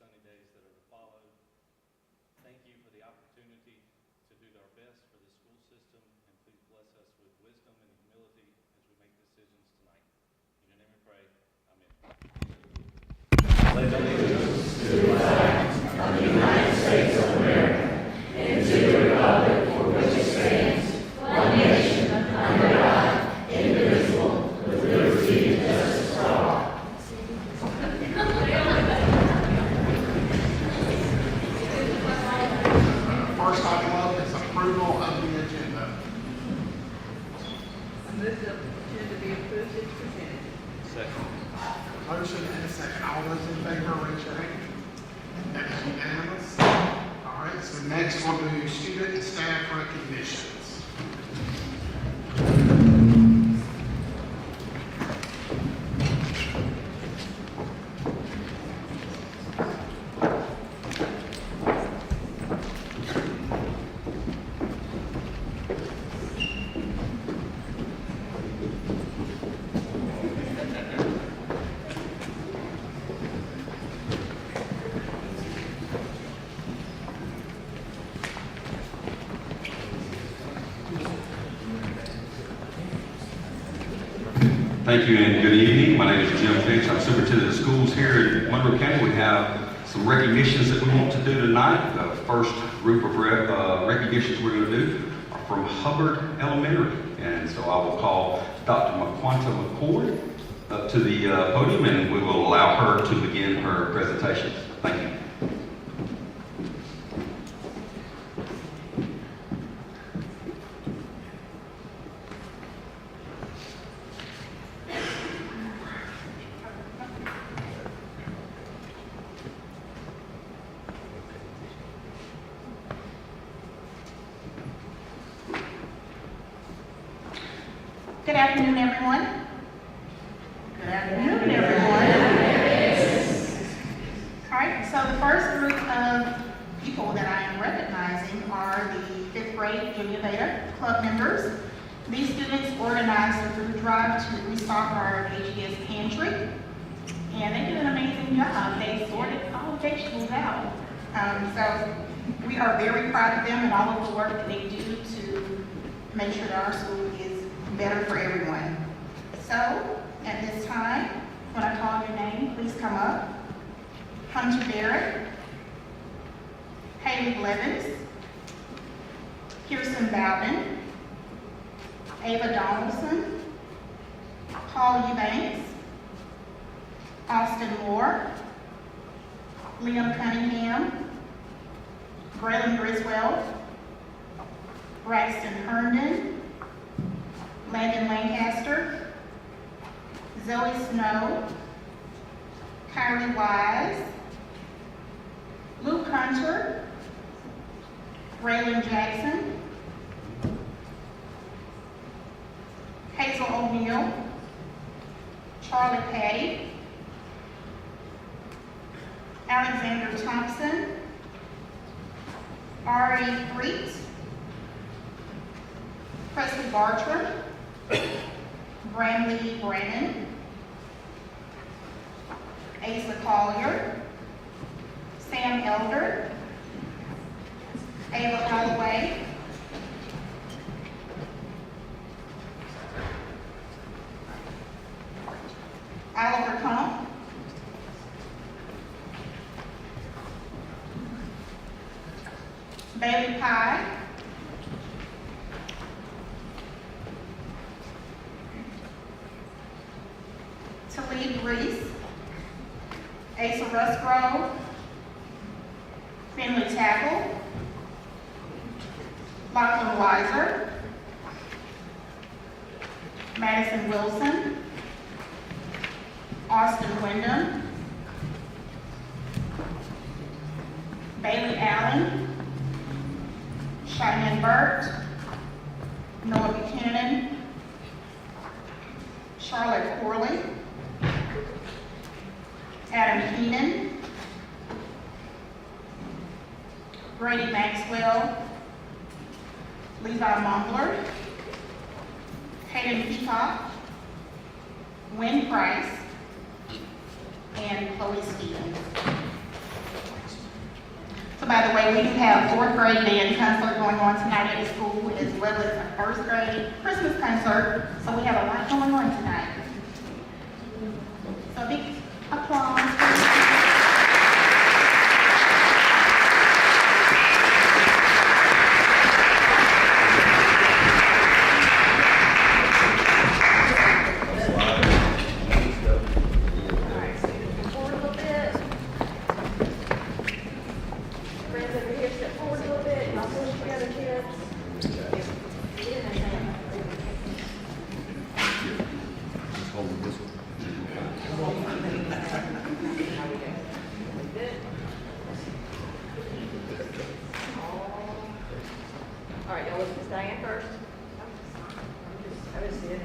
sunny days that are to follow. Thank you for the opportunity to do our best for the school system, and please bless us with wisdom and humility as we make decisions tonight. In your name we pray. Amen. Pledge allegiance to the flag of the United States of America and to the republic for which it stands, one nation, under God, indivisible, with liberty and justice for all. First item up is approval of the agenda. I move the agenda be approved as presented. Second. Motion and a second. All those in favor, raise your hand. That's unanimous. All right, so next we'll do student and staff recognitions. Thank you and good evening. My name is Jim Finch. I'm superintendent of schools here in Monroe County. We have some recognitions that we want to do tonight. The first group of recognitions we're going to do are from Hubbard Elementary. And so I will call Dr. McQuanta McCord up to the podium, and we will allow her to begin her presentation. Thank you. Good afternoon, everyone. Good afternoon, everyone. All right, so the first group of people that I am recognizing are the 5th grade Junior Beta Club members. These students organized a food drive to restock our HES pantry, and they did an amazing job. They sorted all the vegetables out. So we are very proud of them and all of the work that they do to make sure that our school is better for everyone. So, at this time, when I call your name, please come up. Hunter Barrett, Haley Blevins, Kirsten Bowden, Ava Donaldson, Paul Eubanks, Austin Moore, Liam Cunningham, Braylon Griswell, Braxton Herndon, Landon Lancaster, Zoe Snow, Kylie Wise, Luke Hunter, Braylon Jackson, Hazel O'Neill, Charlie Patty, Alexander Thompson, Ari Freet, Presley Bartram, Bramley Brannon, Asa Collier, Sam Elder, Ava Holloway, Oliver Comp, Bailey Pye, Talib Reese, Asa Rusgrove, Finley Tackle, Lachlan Weiser, Madison Wilson, Austin Wyndham, Bailey Allen, Cheyenne Burt, Noah Buchanan, Charlotte Corley, Adam Keenan, Brady Maxwell, Levi Mongler, Hayden Peacock, Wynn Price, and Chloe Stevens. So by the way, we do have fourth grade band concert going on tonight at the school, as well as a first grade Christmas concert. So we have a lot going on tonight. So big applause. Alright, step forward a little bit. Friends over here, step forward a little bit, and I'll push together, kids. All right, y'all listen to Diane first. I just did.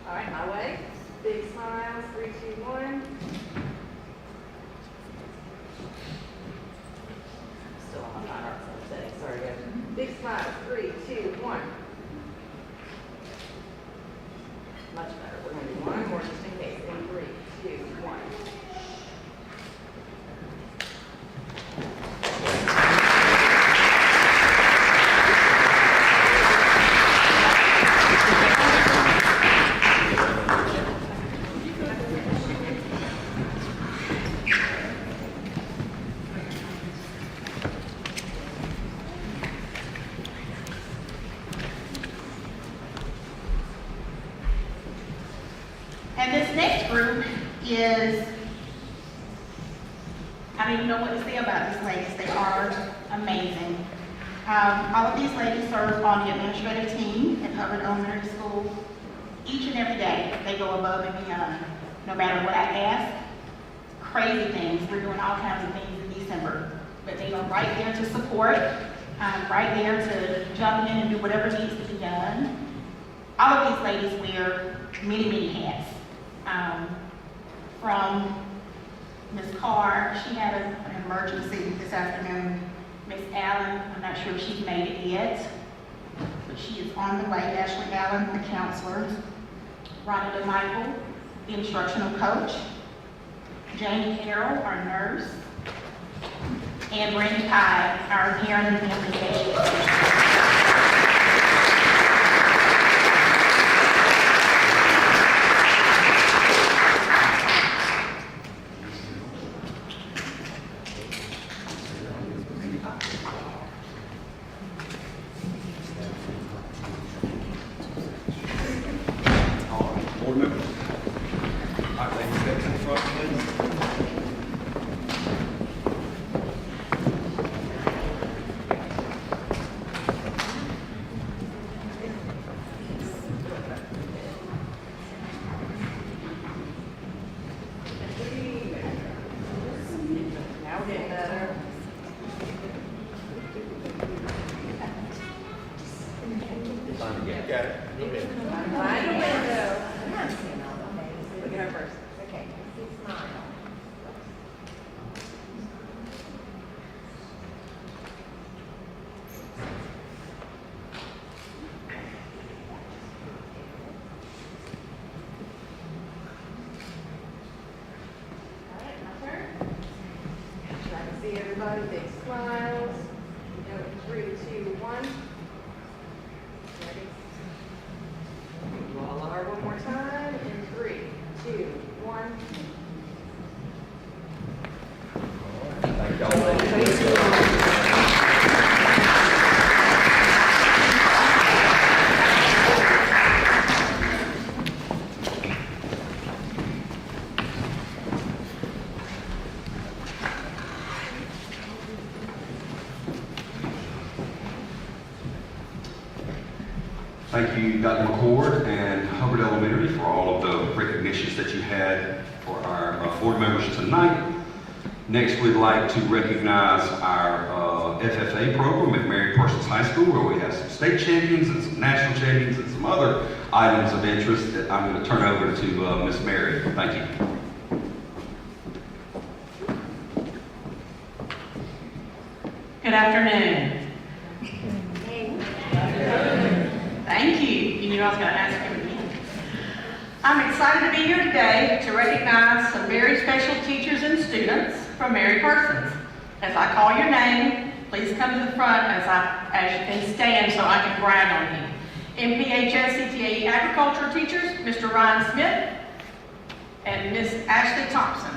All right, my way. Big smiles, 3, 2, 1. Still on my heart setting, sorry guys. Big smiles, 3, 2, 1. Much better. We're going to do one more just in case. In 3, 2, 1. And this next group is, I don't even know what to say about these ladies. They are amazing. All of these ladies serve on the administrative team at Hubbard Elementary School. Each and every day, they go above and beyond. No matter what I ask, crazy things. We're doing all kinds of things in December. But they are right there to support, right there to jump in and do whatever needs to be done. All of these ladies wear many, many hats. From Ms. Carr, she had an emergency this afternoon. Ms. Allen, I'm not sure if she's made it yet, but she is on the way. Ashley Allen, the counselor. Rhonda DeMichael, the instructional coach. Jamie Carroll, our nurse. And Brandy Pye, our parent and family educator. Board members. All right, ladies, step to the front, please. Now we're getting better. Got it. Find a window. Look at her first. Okay, smile. All right, my turn. Try to see everybody, big smiles. Go in 3, 2, 1. Ready? Voila, one more time. In 3, 2, 1. Thank y'all. Thank you, Dr. McCord and Hubbard Elementary, for all of the recognitions that you had for our board members tonight. Next, we'd like to recognize our FFA program at Mary Parsons High School, where we have some state champions and some national champions and some other items of interest that I'm going to turn over to Miss Mary. Thank you. Good afternoon. Thank you. You knew I was going to ask you again. I'm excited to be here today to recognize some very special teachers and students from Mary Persons. As I call your name, please come to the front and stand so I can brag on you. MPHS CTA Agriculture teachers, Mr. Ryan Smith and Miss Ashley Thompson.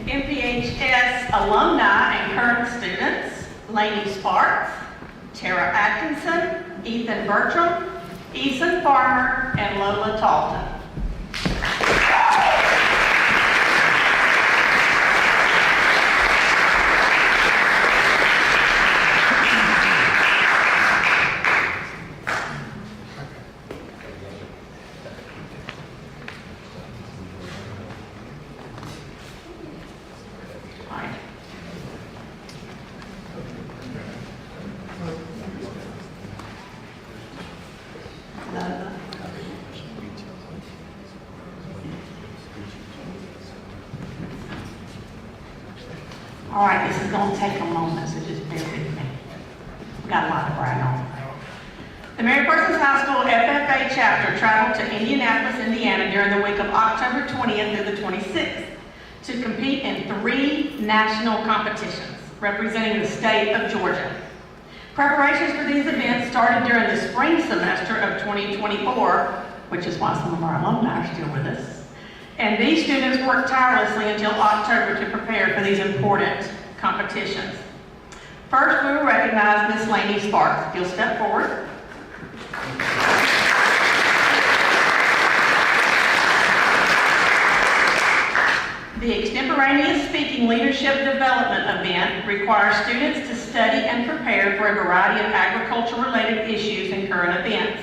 MPHS alumni and current students, Lainey Sparks, Tara Atkinson, Ethan Bertram, Eason Farmer, and Lola Talton. All right, this is going to take a moment, so just bear with me. We've got a lot to brag on. The Mary Persons High School FFA chapter traveled to Indianapolis, Indiana during the week of October 20th through the 26th to compete in 3 national competitions representing the state of Georgia. Preparations for these events started during the spring semester of 2024, which is why some of our alumni are still with us. And these students worked tirelessly until October to prepare for these important competitions. First, we will recognize Miss Lainey Sparks. If you'll step forward. The extemporaneous speaking leadership development event requires students to study and prepare for a variety of agriculture-related issues and current events.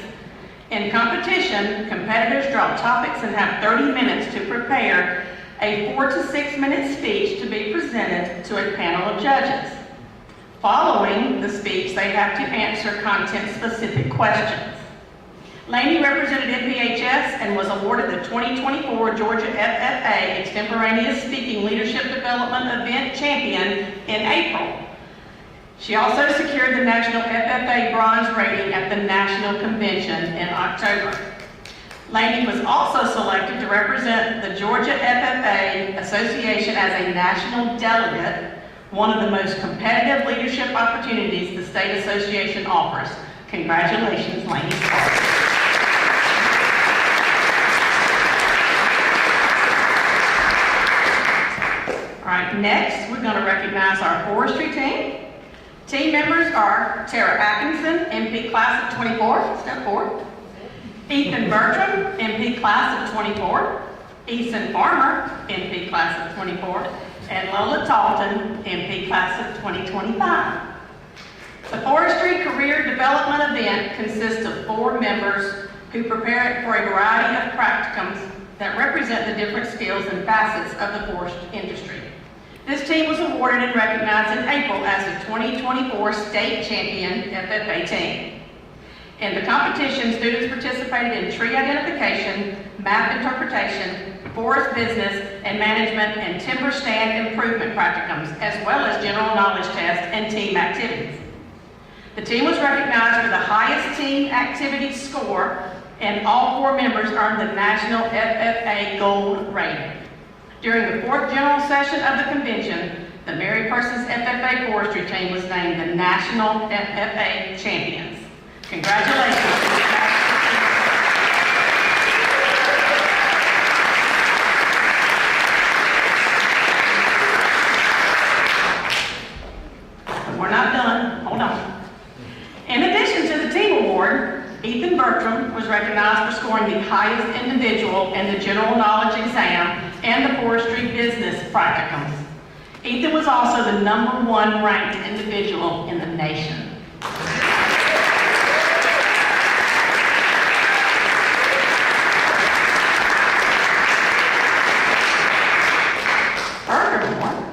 In competition, competitors draw topics and have 30 minutes to prepare a 4 to 6 minute speech to be presented to a panel of judges. Following the speech, they have to answer content-specific questions. Lainey represented MPHS and was awarded the 2024 Georgia FFA Extemporaneous Speaking Leadership Development Event Champion in April. She also secured the National FFA Bronze rating at the National Convention in October. Lainey was also selected to represent the Georgia FFA Association as a national delegate, one of the most competitive leadership opportunities the state association offers. Congratulations, Lainey Sparks. All right, next we're going to recognize our forestry team. Team members are Tara Atkinson, MP Class of 24, step forward. Ethan Bertram, MP Class of 24. Eason Farmer, MP Class of 24. And Lola Talton, MP Class of 2025. The Forestry Career Development event consists of 4 members who prepare for a variety of practicums that represent the different skills and facets of the forest industry. This team was awarded and recognized in April as the 2024 State Champion FFA team. In the competition, students participated in tree identification, map interpretation, forest business and management, and timber stand improvement practicums, as well as general knowledge tests and team activities. The team was recognized for the highest team activity score, and all 4 members earned the National FFA Gold rating. During the 4th general session of the convention, the Mary Persons FFA Forestry team was named the National FFA Champions. Congratulations. But we're not done. Hold on. In addition to the team award, Ethan Bertram was recognized for scoring the highest individual in the general knowledge exam and the forestry business practicums. Ethan was also the #1 ranked individual in the nation. Furthermore,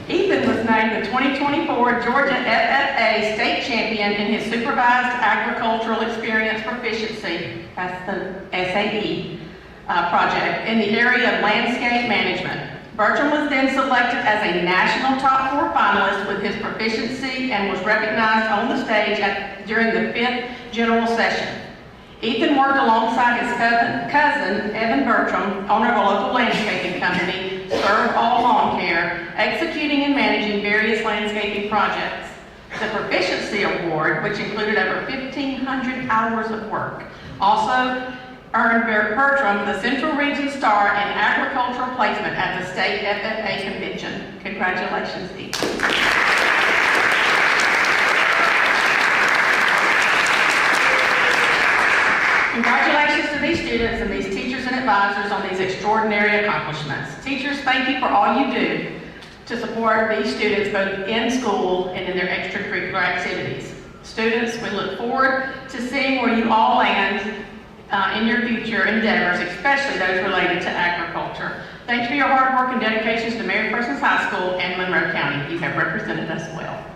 Ethan was named the 2024 Georgia FFA State Champion in his Supervised Agricultural Experience Proficiency, that's the SAE, project in the area of landscape management. Bertram was then selected as a national top 4 finalist with his proficiency and was recognized on the stage during the 5th general session. Ethan worked alongside his cousin, Evan Bertram, owner of a local landscaping company, Serve All Lawn Care, executing and managing various landscaping projects. The Proficiency Award, which included over 1,500 hours of work, also earned Bertram the Central Region Star in Agricultural Placement at the State FFA Convention. Congratulations, Ethan. Congratulations to these students and these teachers and advisors on these extraordinary accomplishments. Teachers, thank you for all you do to support these students both in school and in their extracurricular activities. Students, we look forward to seeing where you all land in your future endeavors, especially those related to agriculture. Thanks for your hard work and dedications to Mary Parsons High School and Monroe County. You have represented us well.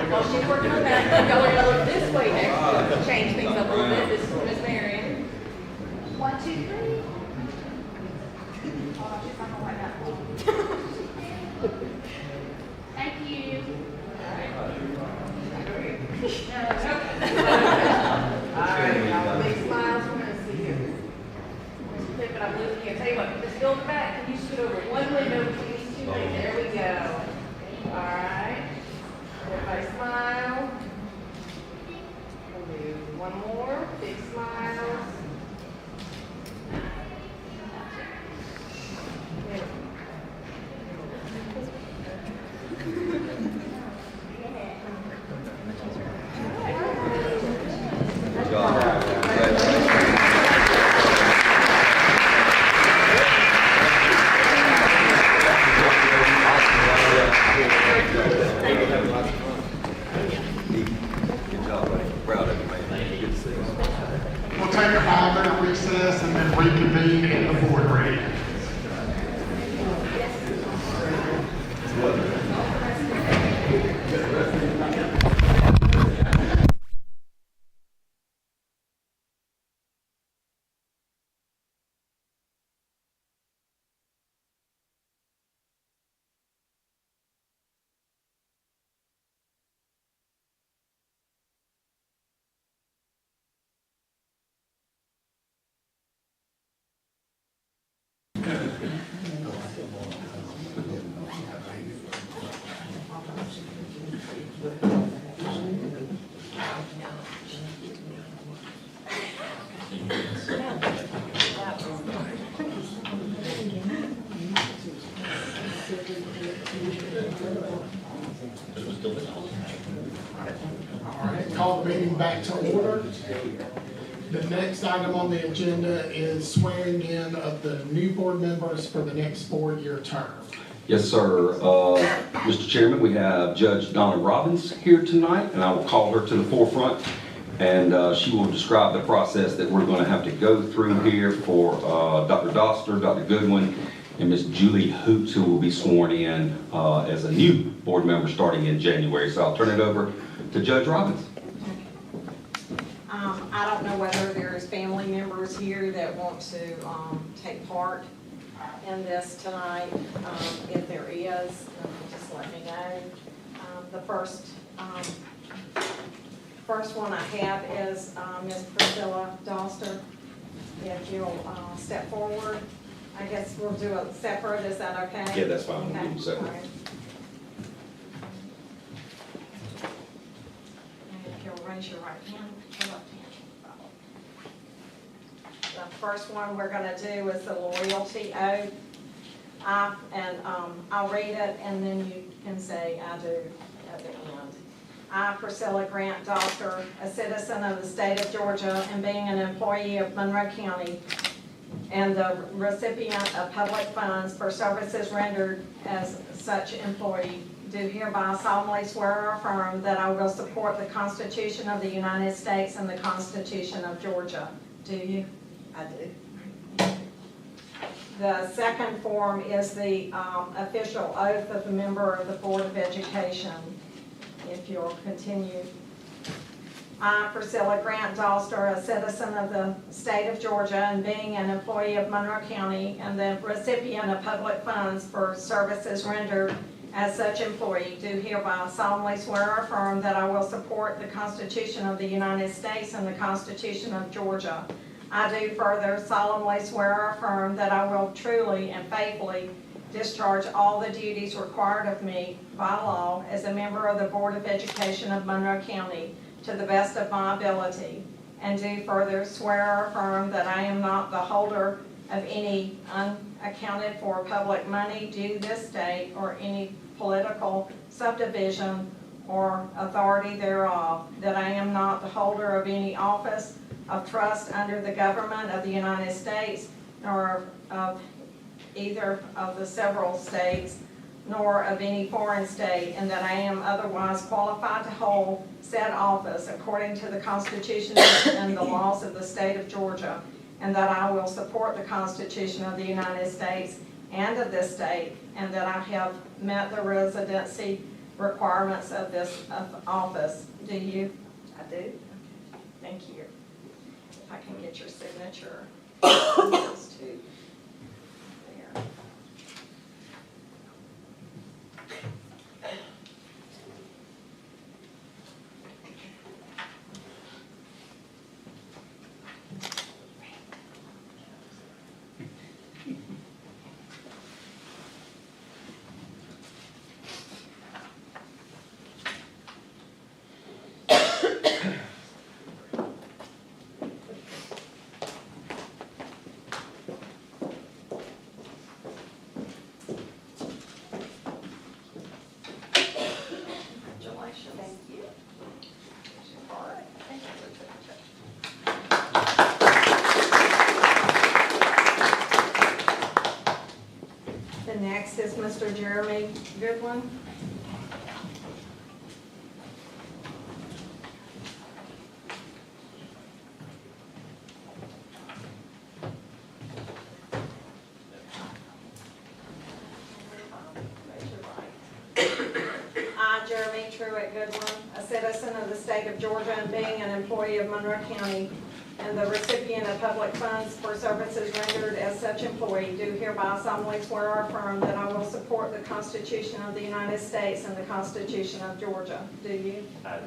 While she's working on that, y'all are gonna look this way next to change things up a little bit. This is Miss Marion. 1, 2, 3. Oh, she's not gonna like that one. Thank you. Alright, y'all, big smiles. We're gonna see here. Mr. Pippin, I'm losing you. Tell you what, just go in the back. Can you scoot over one window between these two things? There we go. Alright. Everybody smile. We'll do one more. Big smiles. Good job. Proud of you, man. Good to see you. We'll take a 5-minute recess and then reconvene in the board room. All right, call the meeting back to order. The next item on the agenda is swearing in of the new board members for the next 4-year term. Yes, sir. Mr. Chairman, we have Judge Donna Robbins here tonight, and I will call her to the forefront, and she will describe the process that we're going to have to go through here for Dr. Doster, Dr. Goodwin, and Ms. Julie Hoots, who will be sworn in as a new board member starting in January. So I'll turn it over to Judge Robbins. I don't know whether there's family members here that want to take part in this tonight. If there is, just let me know. The first one I have is Ms. Priscilla Doster. If you'll step forward. I guess we'll do a separate, is that okay? Yeah, that's fine. We'll do them Okay, separate. all right. And if you'll raise your right hand, your left hand. The first one we're going to do is the loyalty oath. I'll read it, and then you can say I do at the end. I, Priscilla Grant Doctor, a citizen of the state of Georgia and being an employee of Monroe County and the recipient of public funds for services rendered as such employee, do hereby solemnly swear or affirm that I will support the Constitution of the United States and the Constitution of Georgia. Do you? I do. The second form is the official oath of a member of the Board of Education. If you'll continue. I, Priscilla Grant Doster, a citizen of the state of Georgia and being an employee of Monroe County and the recipient of public funds for services rendered as such employee, do hereby solemnly swear or affirm that I will support the Constitution of the United States and the Constitution of Georgia. I do further solemnly swear or affirm that I will truly and faithfully discharge all the duties required of me by law as a member of the Board of Education of Monroe County to the best of my ability, and do further swear or affirm that I am not the holder of any unaccounted for public money due this state or any political subdivision or authority thereof, that I am not the holder of any office of trust under the government of the United States, nor of either of the several states, nor of any foreign state, and that I am otherwise qualified to hold said office according to the Constitution and the laws of the state of Georgia, and that I will support the Constitution of the United States and of this state, and that I have met the residency requirements of this office. Do you? I do. Thank you. If I can get your signature. Those two. There. Congratulations. Thank you. Here's your card. Thank you for the check. The next is Mr. Jeremy Goodwin. Raise your right. I, Jeremy Truitt Goodwin, a citizen of the state of Georgia and being an employee of Monroe County and the recipient of public funds for services rendered as such employee, do hereby solemnly swear or affirm that I will support the Constitution of the United States and the Constitution of Georgia. Do you? I do.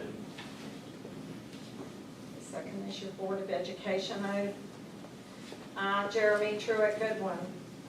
The second is your Board of Education oath. I, Jeremy Truitt Goodwin,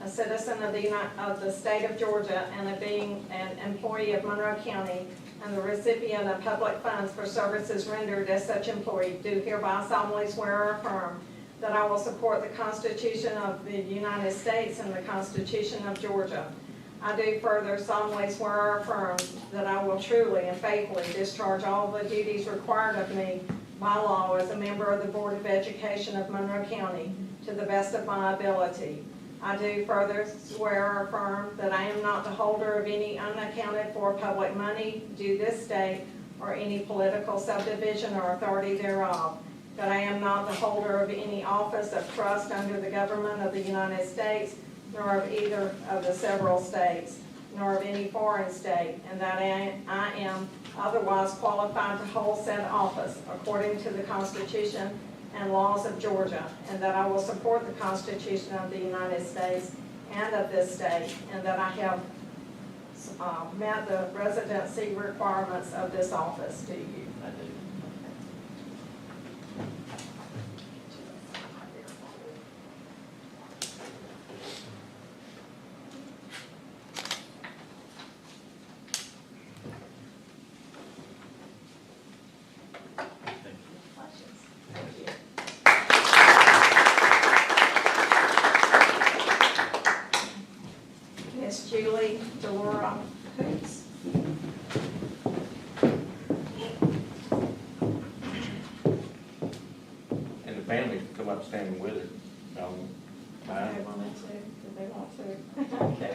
a citizen of the state of Georgia and being an employee of Monroe County and the recipient of public funds for services rendered as such employee, do hereby solemnly swear or affirm that I will support the Constitution of the United States and the Constitution of Georgia. I do further solemnly swear or affirm that I will truly and faithfully discharge all the duties required of me by law as a member of the Board of Education of Monroe County to the best of my ability. I do further swear or affirm that I am not the holder of any unaccounted for public money due this state or any political subdivision or authority thereof, that I am not the holder of any office of trust under the government of the United States, nor of either of the several states, nor of any foreign state, and that I am otherwise qualified to hold said office according to the Constitution and laws of Georgia, and that I will support the Constitution of the United States and of this state, and that I have met the residency requirements of this office. Do you? I do. Thank you. about standing with it. They wanted to, did they want to? Okay.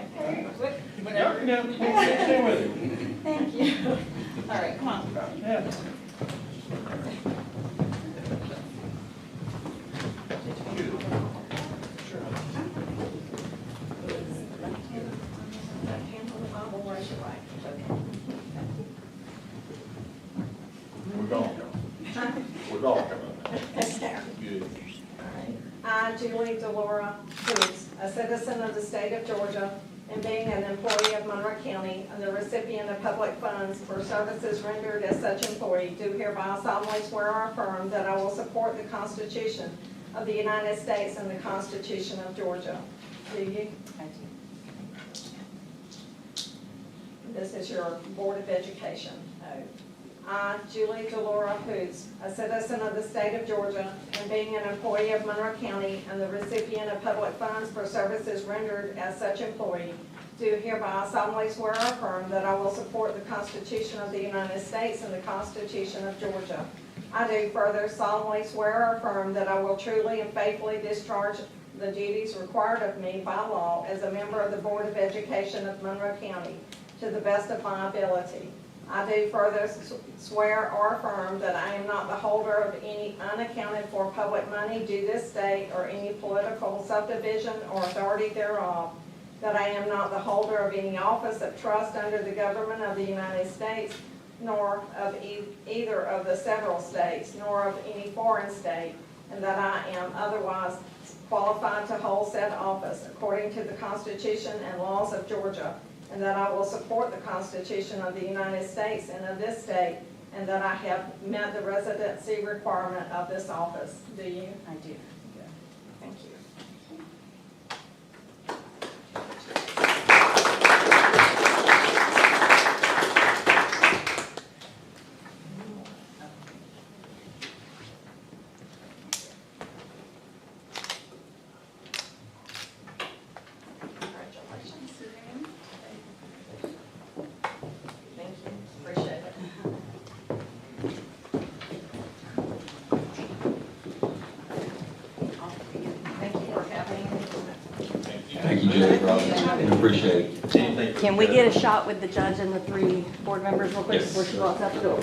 Y'all can help me stand with it. Thank you. All right, come on. Yeah. Left hand on the Bible, raise your right. Okay. We're all coming. We're all coming. Yes, sir. Good. All right. I, Julie Delora Hoops, a citizen of the state of Georgia, and being an employee of Monroe County and the recipient of public funds for services rendered as such employee, do hereby solemnly swear or affirm that I will support the Constitution of the United States and the Constitution of Georgia. Do you? I do. This is your Board of Education oath. I, Julie Delora Hoots, a citizen of the state of Georgia, and being an employee of Monroe County and the recipient of public funds for services rendered as such employee, do hereby solemnly swear or affirm that I will support the Constitution of the United States and the Constitution of Georgia. I do further solemnly swear or affirm that I will truly and faithfully discharge the duties required of me by law as a member of the Board of Education of Monroe County to the best of my ability. I do further swear or affirm that I am not the holder of any unaccounted for public money due this state or any political subdivision or authority thereof, that I am not the holder of any office of trust under the government of the United States, nor of either of the several states, nor of any foreign state, and that I am otherwise qualified to hold said office according to the Constitution and laws of Georgia, and that I will support the Constitution of the United States and of this state, and that I have met the residency requirement of this office. Do you? I do. Good. Thank you. Congratulations. Thank you. Appreciate it. Thank you for having me. Thank you, Jay. We appreciate it. Can we get a shot with the judge and the 3 board members real quick Yes. before she walks out the door?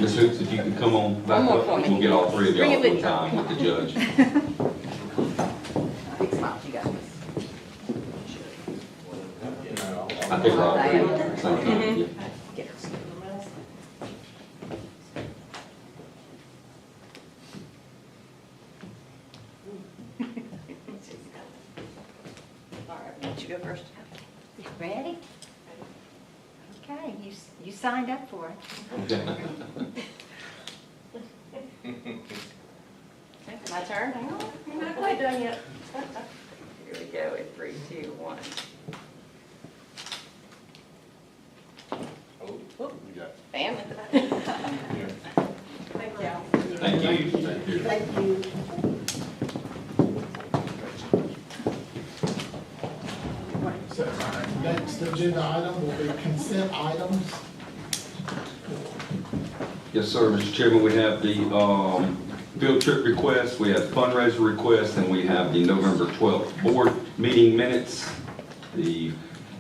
Ms. Hoops, if you could come on back One more up, for me. we'll get all 3 of Bring y'all it at one with you. time with the judge. Big smile, you got this. I think we're all 3 at the same time. Yeah. Get her. All right, why don't you go first? Ready? Okay, you signed up for it. My turn, hang on, you're not quite done yet. Here we go, in 3, 2, 1. Bam. Thank you. Thank you. Thank you. So our next agenda item will be consent items. Yes, sir, Mr. Chairman, we have the field trip request, we have fundraiser request, and we have the November 12th board meeting minutes. The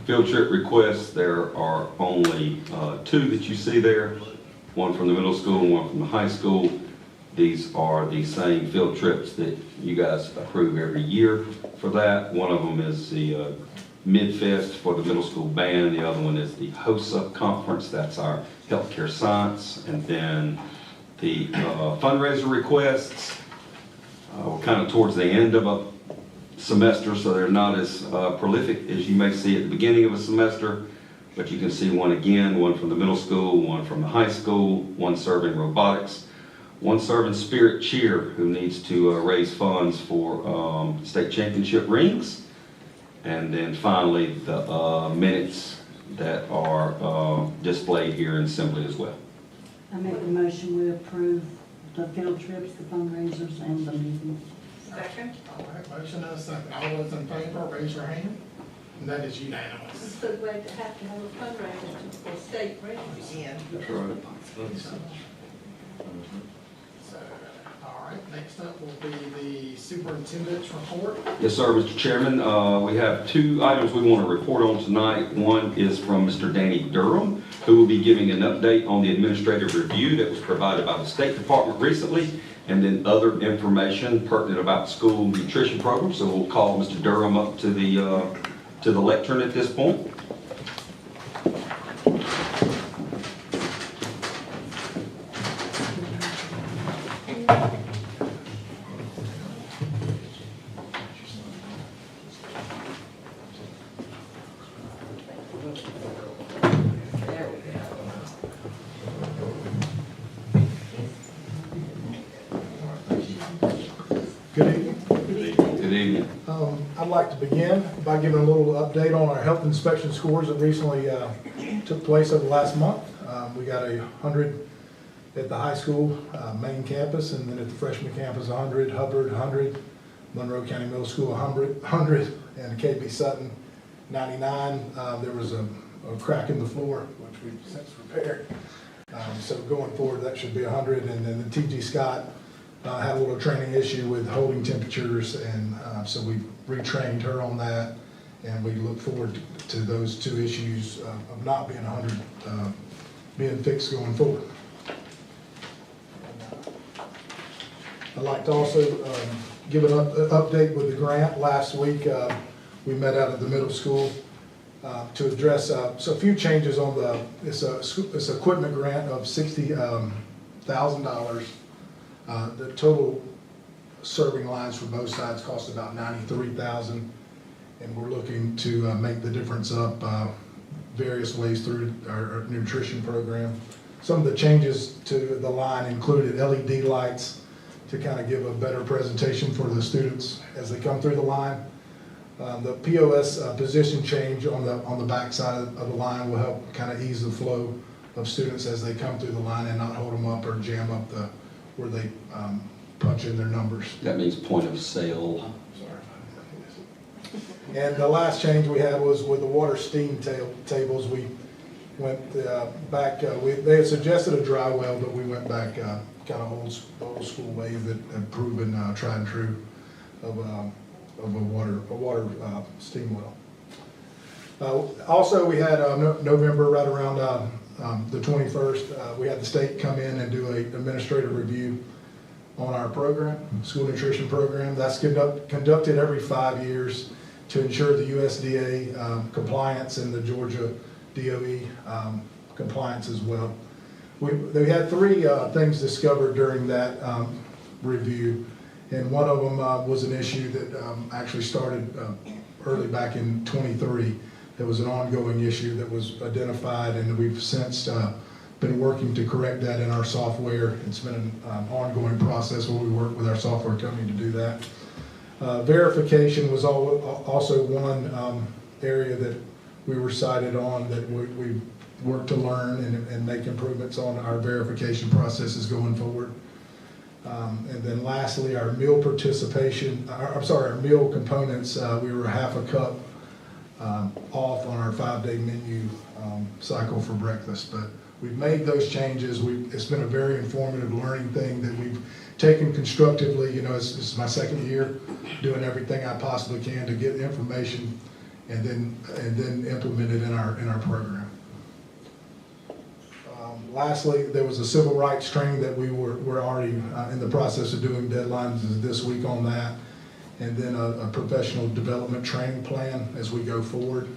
field trip requests, there are only 2 that you see there, one from the middle school and one from the high school. These are the same field trips that you guys approve every year for that. One of them is the Mid-Fest for the middle school band. The other one is the HOSA conference. That's our healthcare science. And then the fundraiser requests, we're kind of towards the end of a semester, so they're not as prolific as you may see at the beginning of a semester. But you can see one again, one from the middle school, one from the high school, one serving robotics, one serving Spirit Cheer, who needs to raise funds for state championship rings. And then finally, the minutes that are displayed here in Assembly as well. I make the motion, we approve the field trips, the fundraisers, and the meeting. Second. All right, motion and a second. All those in favor, raise your hand. And that is unanimous. So glad to have a fundraiser for state races. Yeah. That's right. So, all right, next up will be the superintendent's report. Yes, sir, Mr. Chairman. We have two items we want to report on tonight. One is from Mr. Danny Durham, who will be giving an update on the administrative review that was provided by the State Department recently, and then other information pertinent about the school nutrition program. So we'll call Mr. Durham up to the lectern at this point. Good evening. Good evening. I'd like to begin by giving a little update on our health inspection scores that recently took place over the last month. We got 100 at the high school main campus, and then at the freshman campus 100, Hubbard 100, Monroe County Middle School 100, and KB Sutton 99. There was a crack in the floor, which we've since repaired. So going forward, that should be 100, and then the TG Scott had a little training issue with holding temperatures, and so we retrained her on that, and we look forward to those two issues of not being 100 being fixed going forward. I'd like to also give an update with the grant. Last week we met out at the middle school to address so a few changes on it's equipment grant of $60,000. The total serving lines for both sides cost about $93,000, and we're looking to make the difference up various ways through our nutrition program. Some of the changes to the line included LED lights to kind of give a better presentation for the students as they come through the line. The POS position change on the back side of the line will help kind of ease the flow of students as they come through the line and not hold them up or jam up where they punch in their numbers. That means point of sale. And the last change we had was with the water steam tables. We went back, they had suggested a dry well, but we went back kind of old school ways that have proven tried and true of a water steam well. Also, we had November, right around the 21st, we had the state come in and do an administrative review on our program, school nutrition program. That's conducted every 5 years to ensure the USDA compliance and the Georgia DOE compliance as well. They had three things discovered during that review, and one of them was an issue that actually started early back in 23. There was an ongoing issue that was identified, and we've since been working to correct that in our software. It's been an ongoing process where we work with our software company to do that. Verification was also one area that we were cited on, that we work to learn and make improvements on our verification processes going forward. And then lastly, our meal participation, our meal components, we were half a cup off on our 5-day menu cycle for breakfast. But we've made those changes. It's been a very informative learning thing that we've taken constructively. You know, it's my second year doing everything I possibly can to get information and then implement it in our program. Lastly, there was a civil rights training that we were already in the process of doing. Deadlines this week on that. And then a professional development training plan as we go forward,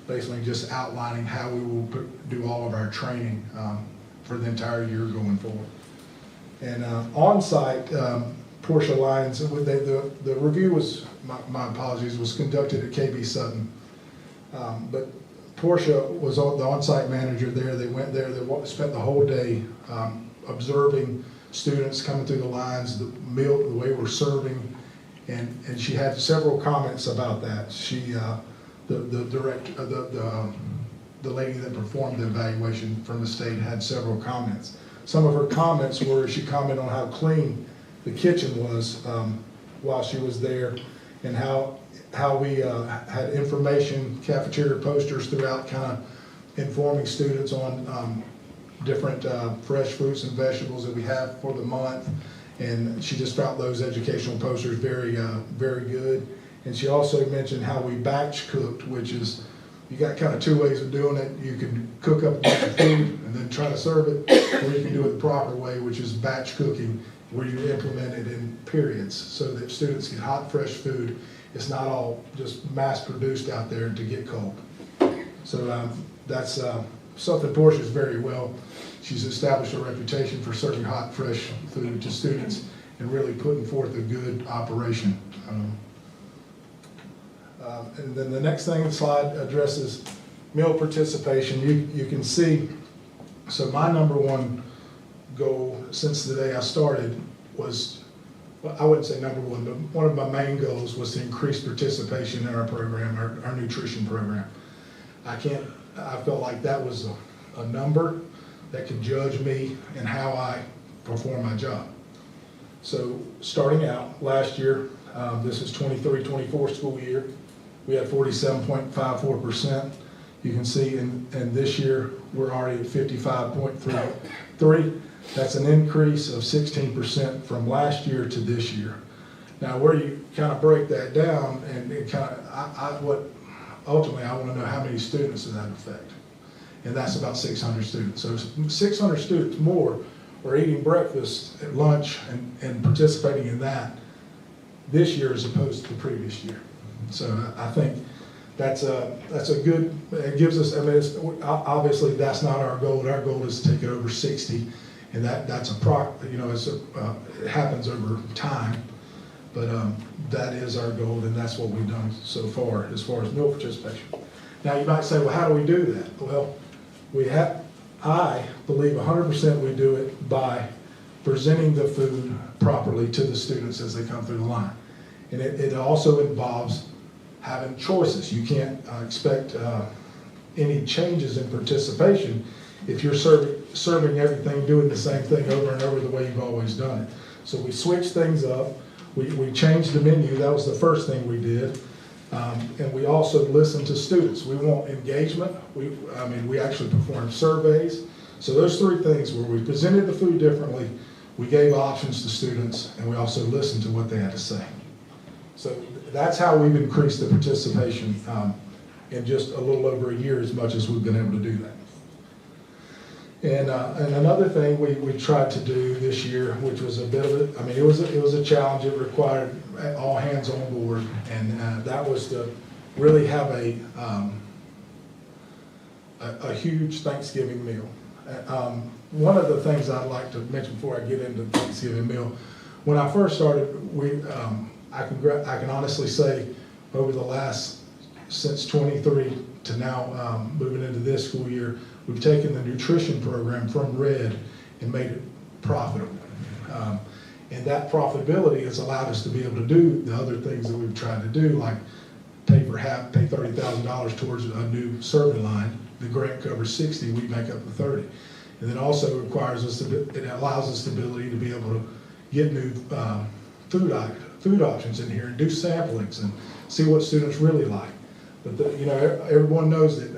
basically just outlining how we will do all of our training for the entire year going forward. And on-site, Portia Lyons, the review was, my apologies, was conducted at KB Sutton. But Portia was the on-site manager there. They went there, they spent the whole day observing students coming through the lines, the way we're serving, and she had several comments about that. She, the lady that performed the evaluation from the state had several comments. Some of her comments were, she commented on how clean the kitchen was while she was there, and how we had information, cafeteria posters throughout, kind of informing students on different fresh fruits and vegetables that we have for the month, And she just felt those educational posters very, very good. And she also mentioned how we batch cooked, which is, you got kind of two ways of doing it. You can cook up a bunch of food and then try to serve it, or you can do it the proper way, which is batch cooking, where you implement it in periods so that students get hot, fresh food. It's not all just mass produced out there to get cold. So that's something Portia's very well. She's established a reputation for serving hot, fresh food to students and really putting forth a good operation. And then the next thing the slide addresses meal participation. You can see, so my number one goal since the day I started was, well, I wouldn't say number one, but one of my main goals was to increase participation in our program, our nutrition program. I felt like that was a number that could judge me and how I perform my job. So starting out last year, this is 23-24 school year, we had 47.54%. You can see in this year, we're already at 55.33. That's an increase of 16% from last year to this year. Now, where you kind of break that down, and it kind of, what ultimately I want to know how many students does that affect, and that's about 600 students. So 600 students more are eating breakfast at lunch and participating in that this year as opposed to the previous year. So I think that's a good, it gives us, I mean, obviously that's not our goal. Our goal is to take it over 60, and that's it happens over time, but that is our goal, and that's what we've done so far as meal participation. Now you might say, well, how do we do that? Well, I believe 100% we do it by presenting the food properly to the students as they come through the line. And it also involves having choices. You can't expect any changes in participation if you're serving everything, doing the same thing over and over the way you've always done it. So we switched things up. We changed the menu. That was the first thing we did. And we also listened to students. We want engagement. We actually performed surveys. So those three things where we presented the food differently, we gave options to students, and we also listened to what they had to say. So that's how we've increased the participation in just a little over a year, as much as we've been able to do that. And another thing we tried to do this year, which was a bit of it, it was a challenge. It required all hands on board, and that was to really have a huge Thanksgiving meal. One of the things I'd like to mention before I get into the Thanksgiving meal, when I first started, I can honestly say over the last, since 23 to now, moving into this school year, we've taken the nutrition program from red and made it profitable. And that profitability has allowed us to be able to do the other things that we've tried to do, like pay $30,000 towards a new serving line. The grant covers 60, we make up the 30. And then also requires us it allows us the ability to be able to get new food options in here and do samplings and see what students really like. But everyone knows that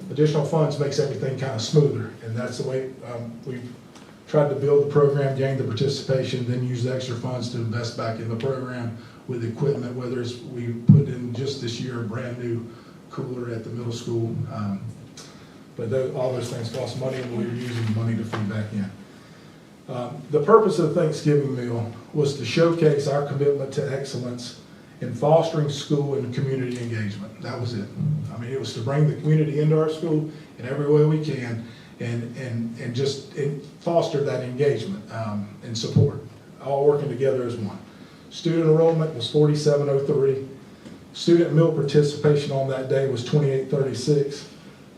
additional funds makes everything kind of smoother, and that's the way we've tried to build the program, gain the participation, then use the extra funds to invest back in the program with equipment, whether it's we put in just this year a brand new cooler at the middle school. But all those things cost money, and we're using money to feed back in. The purpose of the Thanksgiving meal was to showcase our commitment to excellence in fostering school and community engagement. That was it. It was to bring the community into our school in every way we can and just foster that engagement and support, all working together as one. Student enrollment was 4703. Student meal participation on that day was 2836.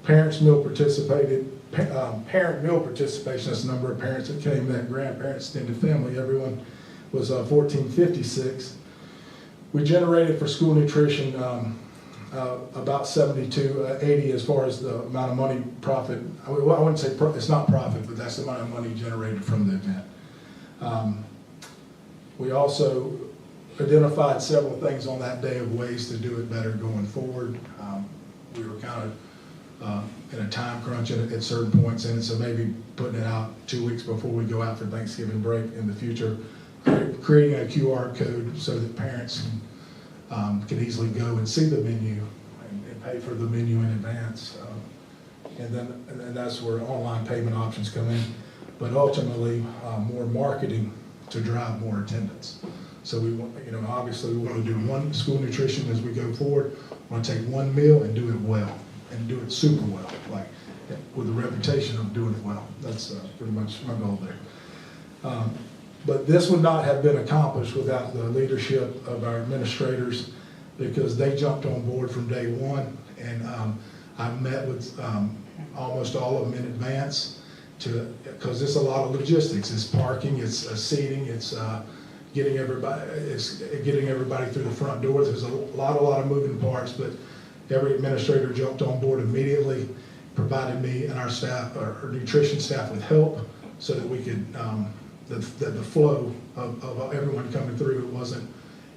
Parent meal participation, that's the number of parents that came, that grandparents, extended family, everyone, was 1456. We generated for school nutrition about 7280 as far as the amount of money profit. I wouldn't say it's not profit, but that's the amount of money generated from the event. We also identified several things on that day of ways to do it better going forward. We were kind of in a time crunch at certain points in it, so maybe putting it out 2 weeks before we go out for Thanksgiving break in the future, creating a QR code so that parents can easily go and see the menu and pay for the menu in advance. And then that's where online payment options come in, but ultimately more marketing to drive more attendance. So we want, obviously we want to do one school nutrition as we go forward. We want to take one meal and do it well, and do it super well, like with the reputation of doing it well. That's pretty much my goal there. But this would not have been accomplished without the leadership of our administrators, because they jumped on board from day one, and I met with almost all of them in advance, because it's a lot of logistics. It's parking, it's seating, it's getting everybody through the front door. There's a lot of moving parts, but every administrator jumped on board immediately, provided me and our staff, our nutrition staff, with help so that we could, that the flow of everyone coming through,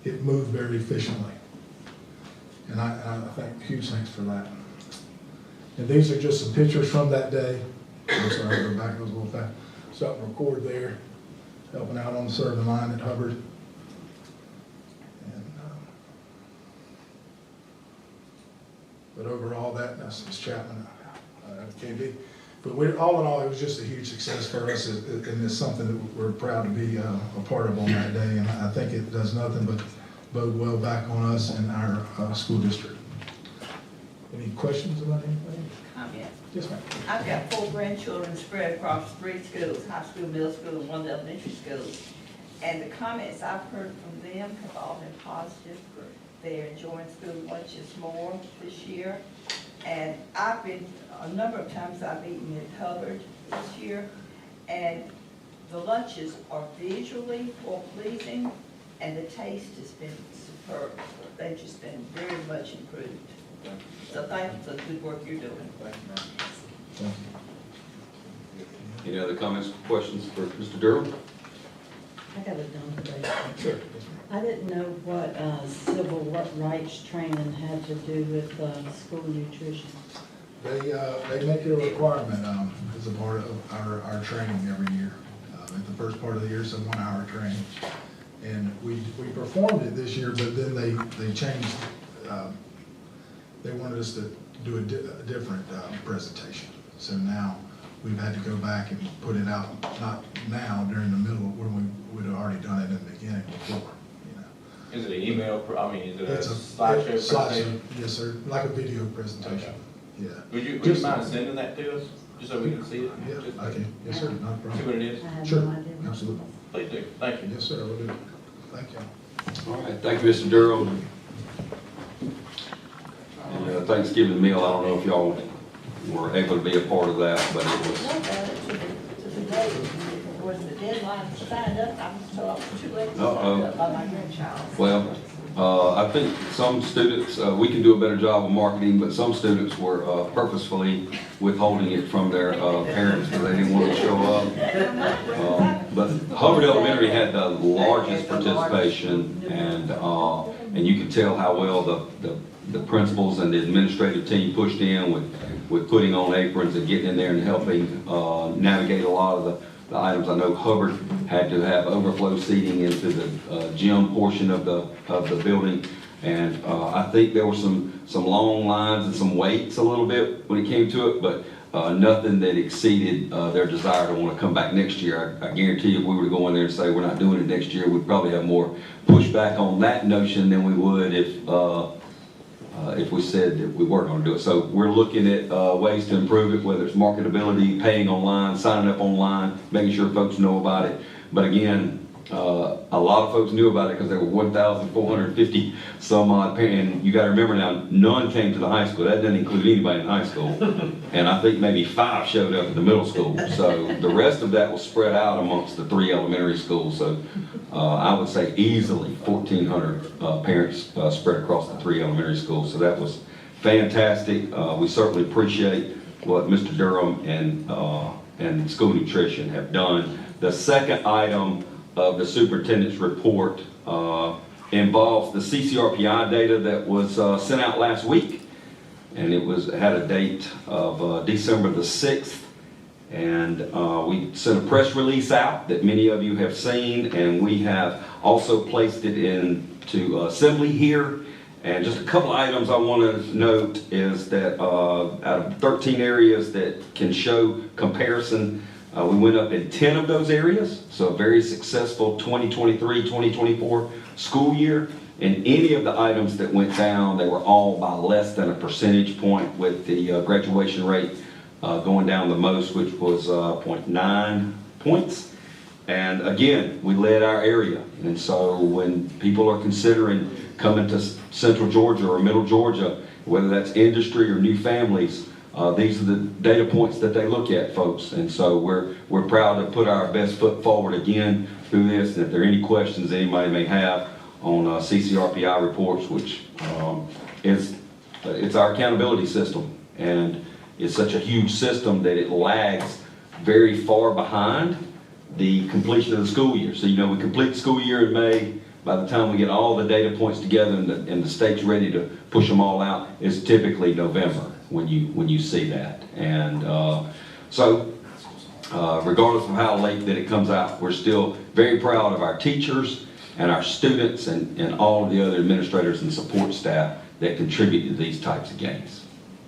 it moved very efficiently. And I thank, huge thanks for that. And these are just some pictures from that day. I'm sorry, go back, it was a little fast. Stop and record there, helping out on the serving line at Hubbard. And, but overall, that's Chapman, KB. But all in all, it was just a huge success for us, and it's something that we're proud to be a part of on that day. And I think it does nothing but bode well back on us and our school district. Any questions about anything? Comment. Yes, ma'am. I've got 4 grandchildren spread across 3 schools, high school, middle school, and 1 elementary school. And the comments I've heard from them have all been positive. They're enjoying school lunches more this year. And a number of times I've eaten at Hubbard this year, and the lunches are visually more pleasing, and the taste has been superb. They've just been very much improved. So thanks for the good work you're doing. Any other comments, questions for Mr. Durham? I got a dumb question. Sure. I didn't know what civil rights training had to do with school nutrition. They make it a requirement as a part of our training every year. At the first part of the year, it's a 1-hour training. And we performed it this year, but then they changed. They wanted us to do a different presentation. So now we've had to go back and put it out, not now during the middle when we would have already done it in the beginning before. Is it an email, is it a It's slideshow presentation? Yes, sir, like a video presentation. Okay. Yeah. Would you mind sending that to us, just so we can see it? Yeah, Just okay, yes, sir, not a see problem. what it is? I have Sure, no idea. absolutely. Please do, thank you. Yes, sir, we'll do it. Thank you. All right, thank you, Mr. Durham. And Thanksgiving meal, I don't know if y'all were able to be a part of that, but it was, Wasn't the deadline signed up? I was told I was too late to Uh-oh. sign up by my grandchild. well, I think some students, we can do a better job of marketing, but some students were purposefully withholding it from their parents because they didn't want to show up. But Hubbard Elementary had the largest participation, and you could tell how well the principals and the administrative team pushed in with putting on aprons and getting in there and helping navigate a lot of the items. I know Hubbard had to have overflow seating into the gym portion of the building, and I think there were some long lines and some waits a little bit when it came to it, but nothing that exceeded their desire to want to come back next year. I guarantee you, if we were to go in there and say we're not doing it next year, we'd probably have more pushback on that notion than we would if we said that we weren't going to do it. So we're looking at ways to improve it, whether it's marketability, paying online, signing up online, making sure folks know about it. But again, a lot of folks knew about it because there were 1,450 some odd parents. And you got to remember now, none came to the high school. That doesn't include anybody in high school. And I think maybe 5 showed up at the middle school. So the rest of that was spread out amongst the 3 elementary schools. So I would say easily 1,400 parents spread across the 3 elementary schools. So that was fantastic. We certainly appreciate what Mr. Durham and School Nutrition have done. The second item of the superintendent's report involves the CCRPI data that was sent out last week. and it had a date of December the 6th. And we sent a press release out that many of you have seen, and we have also placed it into assembly here. And just a couple items I want to note is that out of 13 areas that can show comparison, we went up in 10 of those areas, so a very successful 2023-2024 school year. And any of the items that went down, they were all by less than a percentage point, with the graduation rate going down the most, which was 0.9 points. And again, we led our area. And so when people are considering coming to Central Georgia or Middle Georgia, whether that's industry or new families, these are the data points that they look at, folks. And so we're proud to put our best foot forward again through this. And if there are any questions anybody may have on CCRPI reports, which it's our accountability system. And it's such a huge system that it lags very far behind the completion of the school year. So, we complete the school year in May. By the time we get all the data points together and the state's ready to push them all out, it's typically November when you see that. And regardless of how late that it comes out, we're still very proud of our teachers and our students and all of the other administrators and support staff that contribute to these types of gains.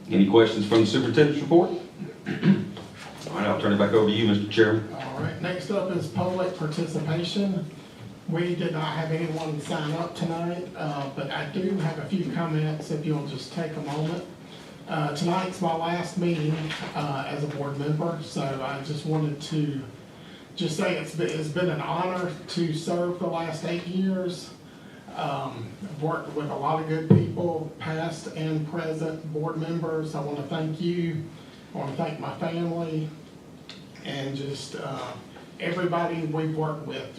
Any questions from the superintendent's report? All right, I'll turn it back over to you, Mr. Chairman. All right, next up is public participation. We did not have anyone sign up tonight, but I do have a few comments if you'll just take a moment. Tonight's my last meeting as a board member, so I just wanted to just say it's been an honor to serve the last 8 years. I've worked with a lot of good people, past and present board members. I want to thank you. I want to thank my family and just everybody we've worked with,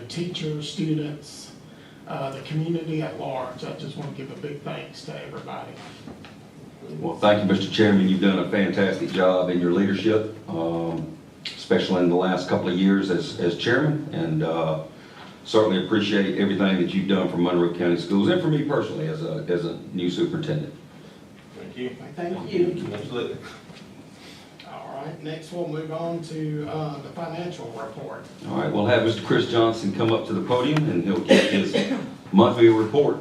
teachers, students, the community at large. I just want to give a big thanks to everybody. Well, thank you, Mr. Chairman. You've done a fantastic job in your leadership, especially in the last couple of years as chairman, and certainly appreciate everything that you've done for Monroe County Schools and for me personally as a new superintendent. Thank you. Thank you. Absolutely. All right, next we'll move on to the financial report. All right, we'll have Mr. Chris Johnson come up to the podium and he'll give his monthly report.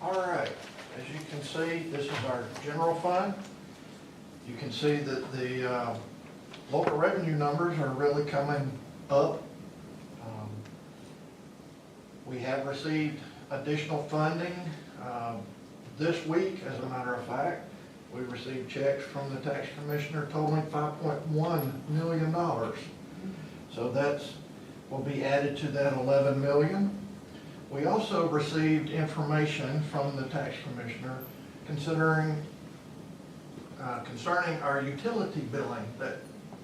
All right, as you can see, this is our general fund. You can see that the local revenue numbers are really coming up. We have received additional funding this week, as a matter of fact. We received checks from the tax commissioner totaling $5.1 million. So that's will be added to that $11 million. We also received information from the tax commissioner concerning our utility billing that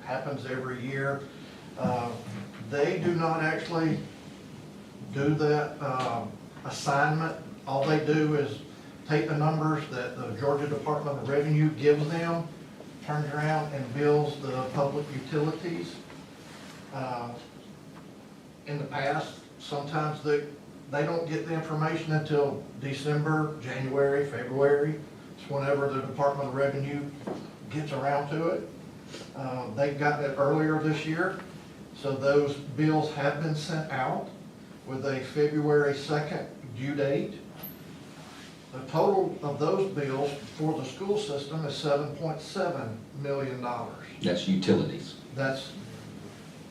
happens every year. They do not actually do that assignment. All they do is take the numbers that the Georgia Department of Revenue gives them, turns around and bills the public utilities. In the past, sometimes they don't get the information until December, January, February. It's whenever the Department of Revenue gets around to it. They've gotten it earlier this year, so those bills have been sent out with a February 2nd due date. The total of those bills for the school system is $7.7 million. That's utilities. That's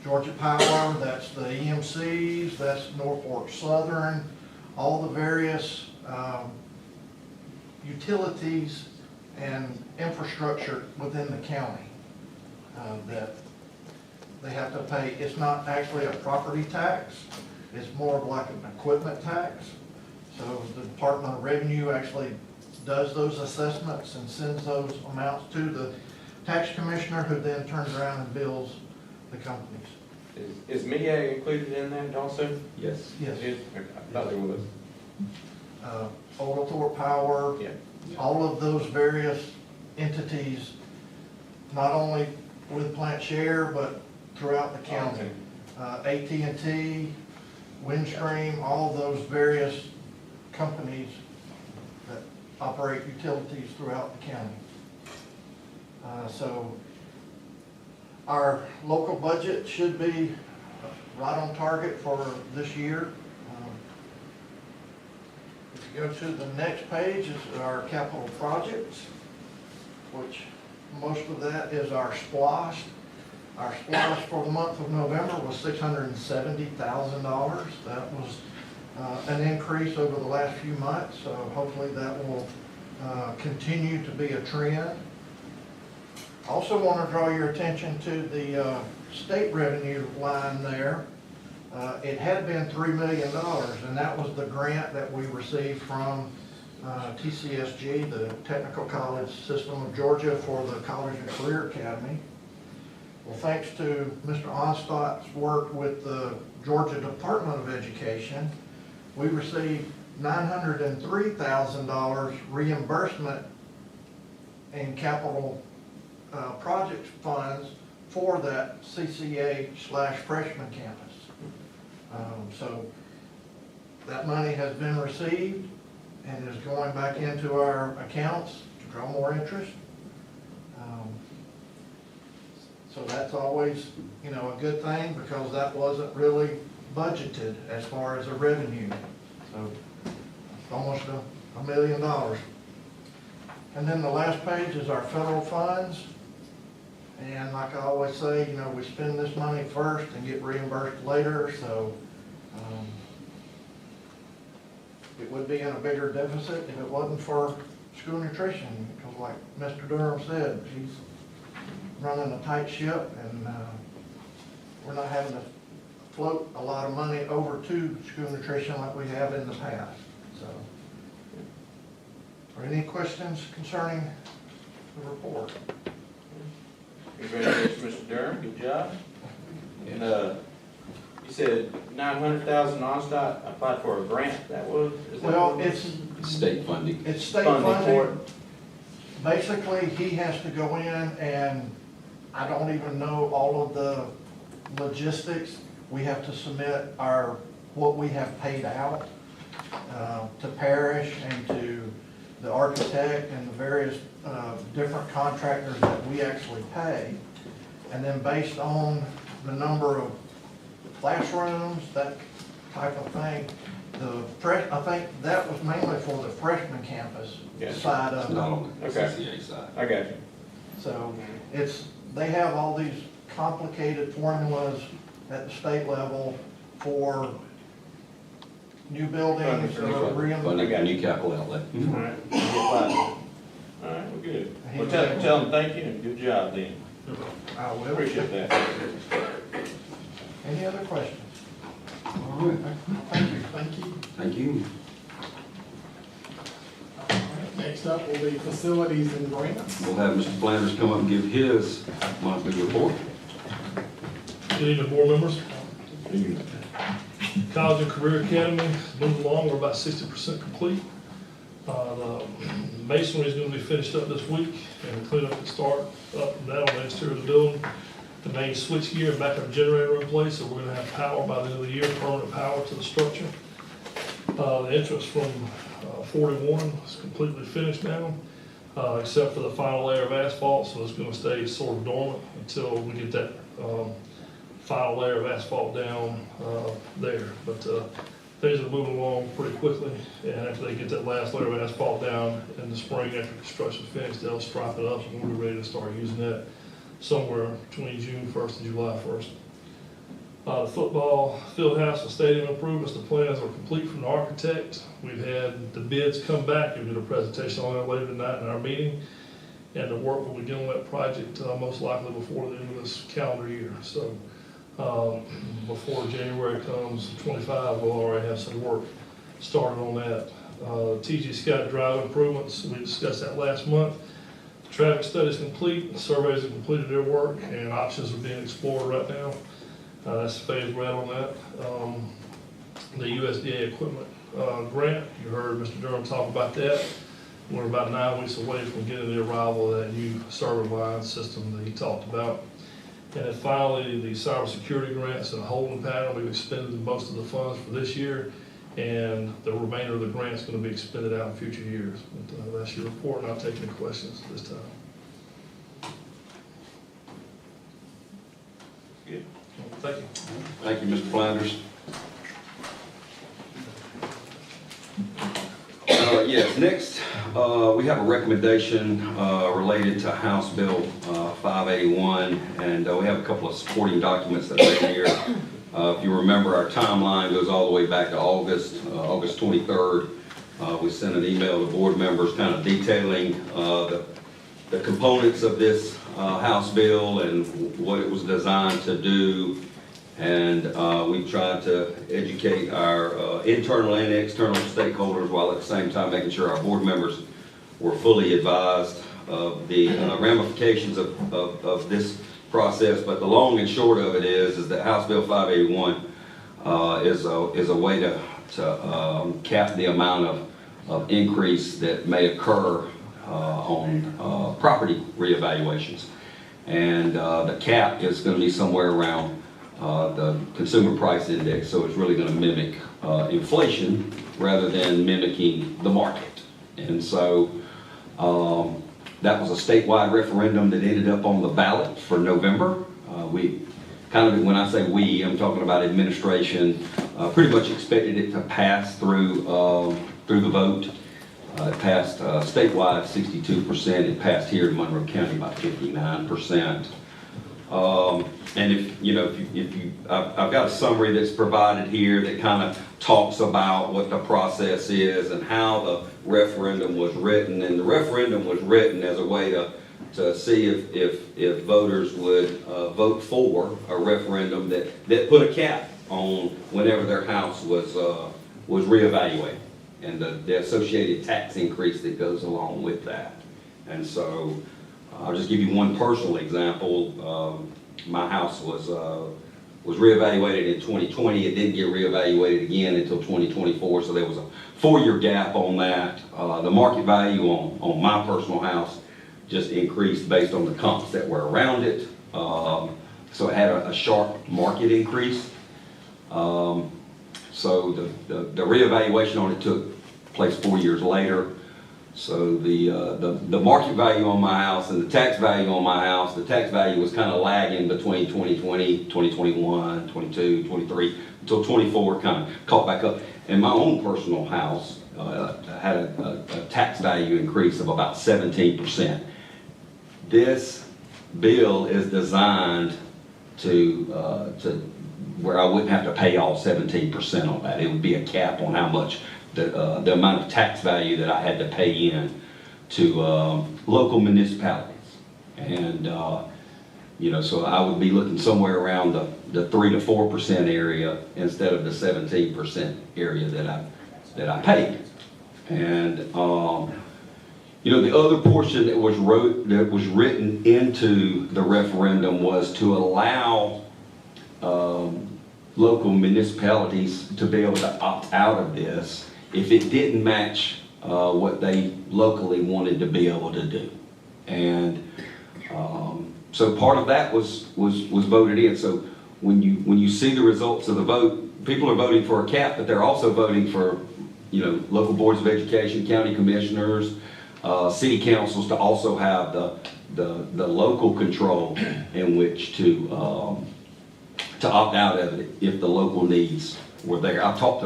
Georgia Power, that's the EMCs, that's Norfolk Southern, all the various utilities and infrastructure within the county that they have to pay. It's not actually a property tax, it's more of like an equipment tax. So the Department of Revenue actually does those assessments and sends those amounts to the tax commissioner, who then turns around and bills the companies. Is MEAG included in that also? Yes. Yes. I thought there was. Oglethorpe Power, Yeah. all of those various entities, not only with plant share, but throughout the county. AT&T, Windstream, all those various companies that operate utilities throughout the county. So our local budget should be right on target for this year. If you go to the next page is our capital projects, which most of that is our SPLOST. Our SPLOST for the month of November was $670,000. That was an increase over the last few months, so hopefully that will continue to be a trend. Also want to draw your attention to the state revenue line there. It had been $3 million, and that was the grant that we received from TCSG, the Technical College System of Georgia, for the College and Career Academy. Well, thanks to Mr. Onstott's work with the Georgia Department of Education, we received $903,000 reimbursement in capital project funds for that CCA/freshman campus. So that money has been received and is going back into our accounts to draw more interest. So that's always, you know, a good thing, because that wasn't really budgeted as far as a revenue. So it's almost $1 million. And then the last page is our federal funds. And like I always say, you know, we spend this money first and get reimbursed later, so it would be in a bigger deficit if it wasn't for school nutrition, because like Mr. Durham said, he's running a tight ship, and we're not having to float a lot of money over to school nutrition like we have in the past. So, are any questions concerning the report? Congratulations, Mr. Durham, good job. And you said 900,000 Onstott applied for a grant, that was? Well, it's State funding. It's state Funding for funding. Basically, he has to go in, and I don't even know all of the logistics. We have to submit what we have paid out to parish and to the architect and the various different contractors that we actually pay. And then based on the number of classrooms, that type of thing, I think that was mainly for the freshman campus side of it. Not on the Okay. CCA side. I got you. So they have all these complicated formulas at the state level for new buildings. Funding Funding for new capital outlay. All right, you get applied. All right, well, good. Well, tell them thank you and good job then. I will. Appreciate that. Any other questions? All right. Thank you. Thank you. Thank you. All right, next up will be facilities and grants. We'll have Mr. Flanders come up and give his monthly report. Good evening, board members. College and Career Academy, moving along, we're about 60% complete. The masonry is going to be finished up this week, and the cleanup can start up and down on the exterior of the building. The main switch gear and backup generator in place, so we're going to have power by the end of the year, permanent power to the structure. The entrance from 41 is completely finished now, except for the final layer of asphalt, so it's going to stay sort of dormant until we get that final layer of asphalt down there. But things are moving along pretty quickly, and after they get that last layer of asphalt down in the spring after construction's finished, they'll stripe it up, and we'll be ready to start using that somewhere between June 1st and July 1st. The football field house and stadium improvements, the plans are complete from the architect. We've had the bids come back. We'll do a presentation on that later tonight in our meeting, and the work will begin on that project most likely before the end of this calendar year. So before January comes 25, we'll already have some work started on that. TG Scott Drive improvements, we discussed that last month. The traffic study is complete, the surveys have completed their work, and options are being explored right now. That's the phase we're at on that. The USDA equipment grant, you heard Mr. Durham talk about that. We're about 9 weeks away from getting the arrival of that new server line system that he talked about. And then finally, the cybersecurity grants and holding pattern, we've expended most of the funds for this year, and the remainder of the grants going to be expended out in future years. But that's your report, and I'll take any questions this time. Good. Thank you. Thank you, Mr. Flanders. Yes, next, we have a recommendation related to House Bill 581, and we have a couple of supporting documents that are in here. If you remember, our timeline goes all the way back to August 23rd. We sent an email to board members kind of detailing the components of this House bill and what it was designed to do. And we've tried to educate our internal and external stakeholders while at the same time making sure our board members were fully advised of the ramifications of this process. But the long and short of it is that House Bill 581 is a way to cap the amount of increase that may occur on property reevaluations. And the cap is going to be somewhere around the consumer price index, so it's really going to mimic inflation rather than mimicking the market. And so that was a statewide referendum that ended up on the ballot for November. We kind of, when I say we, I'm talking about administration, pretty much expected it to pass through the vote. It passed statewide 62%. It passed here in Monroe County by 59%. And I've got a summary that's provided here that kind of talks about what the process is and how the referendum was written. And the referendum was written as a way to see if voters would vote for a referendum that put a cap on whenever their house was reevaluated and the associated tax increase that goes along with that. And so I'll just give you one personal example. My house was reevaluated in 2020. It didn't get reevaluated again until 2024, so there was a 4-year gap on that. The market value on my personal house just increased based on the comps that were around it. So it had a sharp market increase. So the reevaluation on it took place 4 years later. So the market value on my house and the tax value on my house, the tax value was kind of lagging between 2020, 2021, 22, 23, until 24 kind of caught back up. And my own personal house had a tax value increase of about 17%. This bill is designed to where I wouldn't have to pay all 17% on that. It would be a cap on how much the amount of tax value that I had to pay in to local municipalities. And, so I would be looking somewhere around the 3 to 4% area instead of the 17% area that I paid. And, the other portion that was written into the referendum was to allow local municipalities to be able to opt out of this if it didn't match what they locally wanted to be able to do. And so part of that was voted in. So when you see the results of the vote, people are voting for a cap, but they're also voting for local boards of education, county commissioners, city councils to also have the local control in which to opt out of it if the local needs were there. I've talked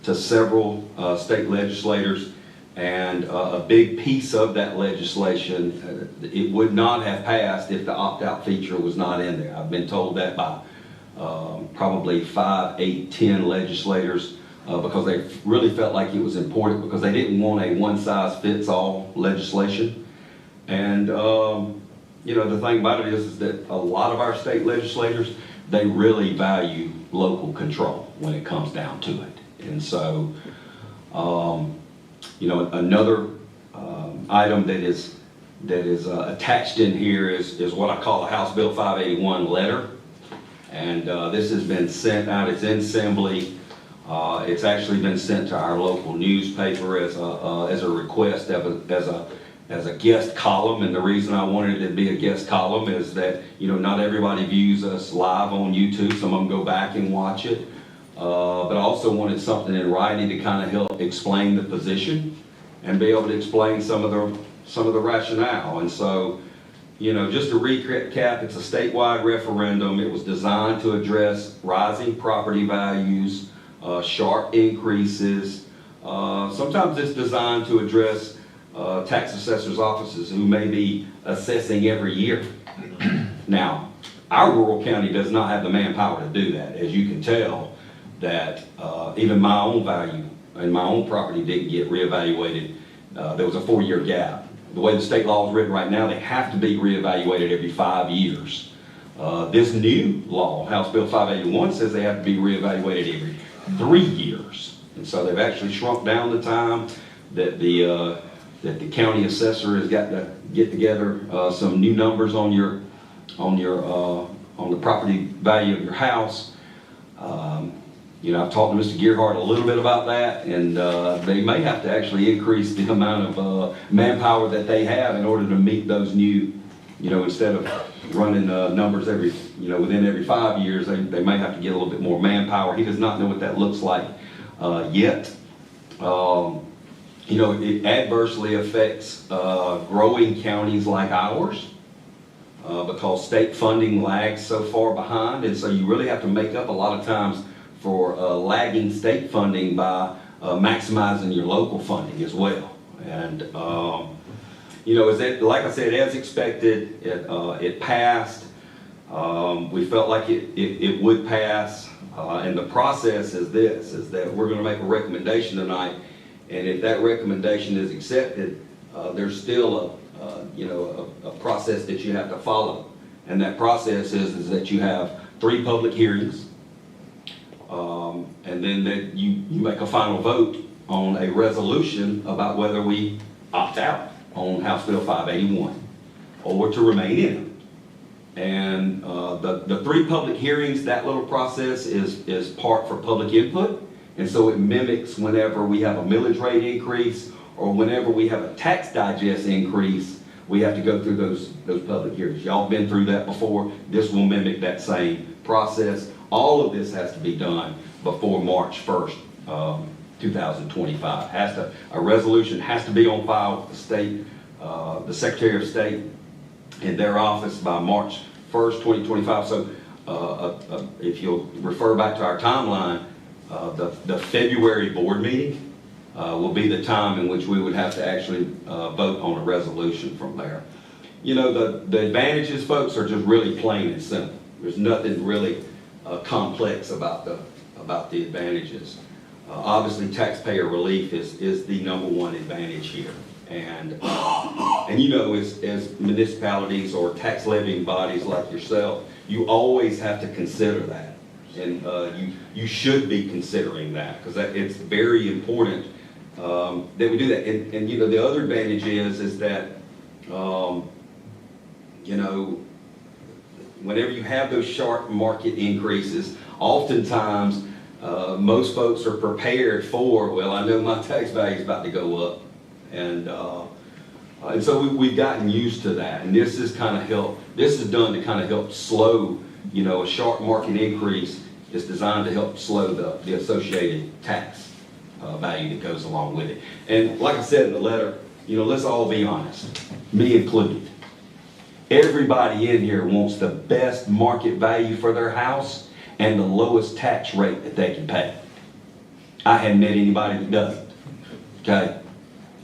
to several state legislators, and a big piece of that legislation, it would not have passed if the opt-out feature was not in there. I've been told that by probably 5, 8, 10 legislators because they really felt like it was important because they didn't want a one-size-fits-all legislation. And the thing about it is that a lot of our state legislators, they really value local control when it comes down to it. And so, another item that is attached in here is what I call a House Bill 581 letter. And this has been sent out. It's in assembly. It's actually been sent to our local newspaper as a request, as as a guest column, and the reason I wanted it to be a guest column is that, you know, not everybody views us live on YouTube. Some of them go back and watch it. But I also wanted something in writing to kind of help explain the position and be able to explain some of the rationale. And so, you know, just to recap, it's a statewide referendum. It was designed to address rising property values, sharp increases. Sometimes it's designed to address tax assessors' offices who may be assessing every year. Now, our rural county does not have the manpower to do that. As you can tell, that even my own value and my own property didn't get reevaluated. There was a 4-year gap. The way the state law is written right now, they have to be reevaluated every 5 years. This new law, House Bill 581, says they have to be reevaluated every 3 years. And so they've actually shrunk down the time that the county assessor has got to get together some new numbers on the property value of your house. You know, I've talked to Mr. Gearhart a little bit about that, and they may have to actually increase the amount of manpower that they have in order to meet those new, you know, instead of running numbers every, you know, within every 5 years, they may have to get a little bit more manpower. He does not know what that looks like yet. You know, it adversely affects growing counties like ours because state funding lags so far behind, and so you really have to make up a lot of times for lagging state funding by maximizing your local funding as well. And, you know, like I said, as expected, it passed. We felt like it would pass. And the process is this, is that we're going to make a recommendation tonight. And if that recommendation is accepted, there's still a process that you have to follow. And that process is that you have 3 public hearings. And then that you make a final vote on a resolution about whether we opt out on House Bill 581 or to remain in it. And the 3 public hearings, that little process is part for public input. And so it mimics whenever we have a millage rate increase or whenever we have a tax digest increase, we have to go through those public hearings. Y'all been through that before. This will mimic that same process. All of this has to be done before March 1st, 2025. A resolution has to be on file with the state, the Secretary of State in their office by March 1st, 2025. So if you'll refer back to our timeline, the February board meeting will be the time in which we would have to actually vote on a resolution from there. You know, the advantages, folks, are just really plain and simple. There's nothing really complex about the advantages. Obviously, taxpayer relief is the #1 advantage here. And you know, as municipalities or tax levying bodies like yourself, you always have to consider that. And you should be considering that because it's very important that we do that. And you know, the other advantage is that, you know, whenever you have those sharp market increases, oftentimes most folks are prepared for, well, I know my tax value is about to go up. And so we've gotten used to that. And this is done to kind of help slow, you know, a sharp market increase is designed to help slow the associated tax value that goes along with it. And like I said in the letter, you know, let's all be honest, me included. Everybody in here wants the best market value for their house and the lowest tax rate that they can pay. I hadn't met anybody that doesn't, okay?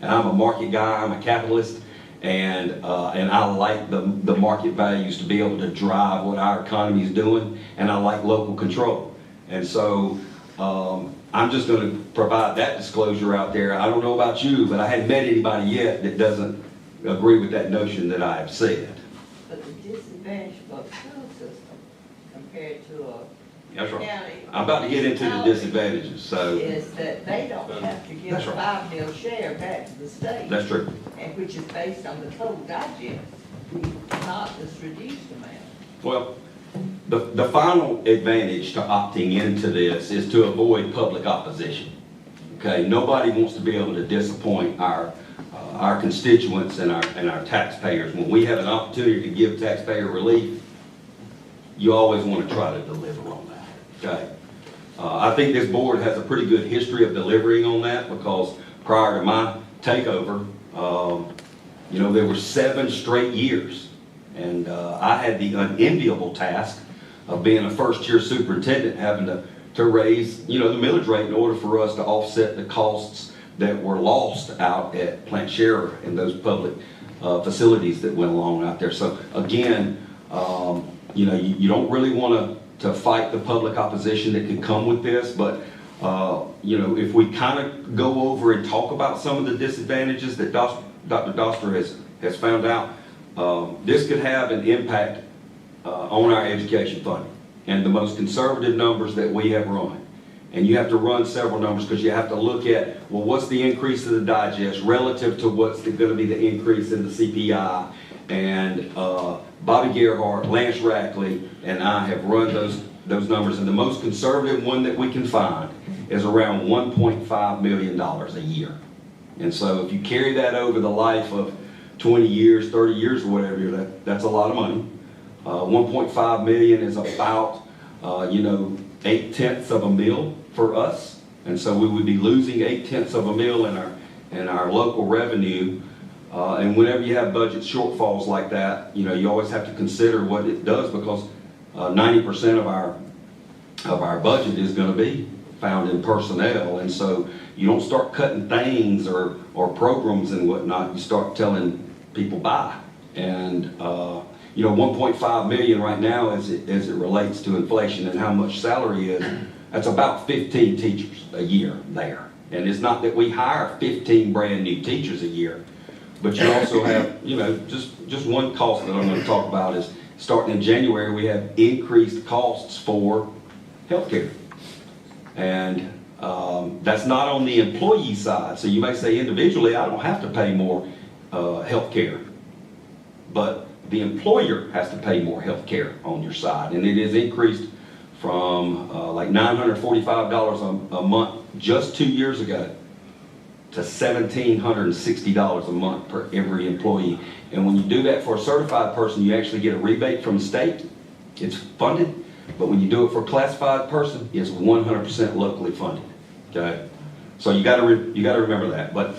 And I'm a market guy, I'm a capitalist, and I like the market values to be able to drive what our economy is doing, and I like local control. And so I'm just going to provide that disclosure out there. I don't know about you, but I hadn't met anybody yet that doesn't agree with that notion that I have said. But the disadvantage of the school system compared to a That's right. county. I'm about to get into the disadvantages, so. Is that they don't have to give That's a right. 5 mil share back to the state. That's true. And which is based on the total digest, not this reduced amount. Well, the final advantage to opting into this is to avoid public opposition. Okay, nobody wants to be able to disappoint our constituents and our taxpayers. When we have an opportunity to give taxpayer relief, you always want to try to deliver on that, okay? I think this board has a pretty good history of delivering on that, because prior to my takeover, you know, there were 7 straight years, and I had the unenviable task of being a first-year superintendent, having to raise, you know, the millage rate in order for us to offset the costs that were lost out at Plant Sharer and those public facilities that went along out there. So again, you know, you don't really want to fight the public opposition that could come with this, but you know, if we kind of go over and talk about some of the disadvantages that Dr. Doster has found out, this could have an impact on our education funding. And the most conservative numbers that we have run, and you have to run several numbers because you have to look at, well, what's the increase of the digest relative to what's going to be the increase in the CPI. And Bobby Gerhardt, Lance Rackley, and I have run those numbers, and the most conservative one that we can find is around $1.5 million a year. And so if you carry that over the life of 20 years, 30 years, or whatever, that's a lot of money. 1.5 million is about, you know, 0.8 of a mil for us. And so we would be losing 0.8 of a mil in our local revenue. And whenever you have budget shortfalls like that, you know, you always have to consider what it does, because 90% of our budget is going to be found in personnel. And so you don't start cutting things or programs and whatnot. You start telling people bye. And you know, 1.5 million right now as it relates to inflation and how much salary is, that's about 15 teachers a year there. And it's not that we hire 15 brand new teachers a year, but you also have, you know, just one cost that I'm going to talk about is starting in January, we have increased costs for healthcare. And that's not on the employee side. So you may say individually, I don't have to pay more healthcare, but the employer has to pay more health care on your side, and it is increased from like $945 a month just 2 years ago to $1,760 a month per every employee. And when you do that for a certified person, you actually get a rebate from the state. It's funded, but when you do it for a classified person, it's 100% locally funded. Okay, so you got to remember that. But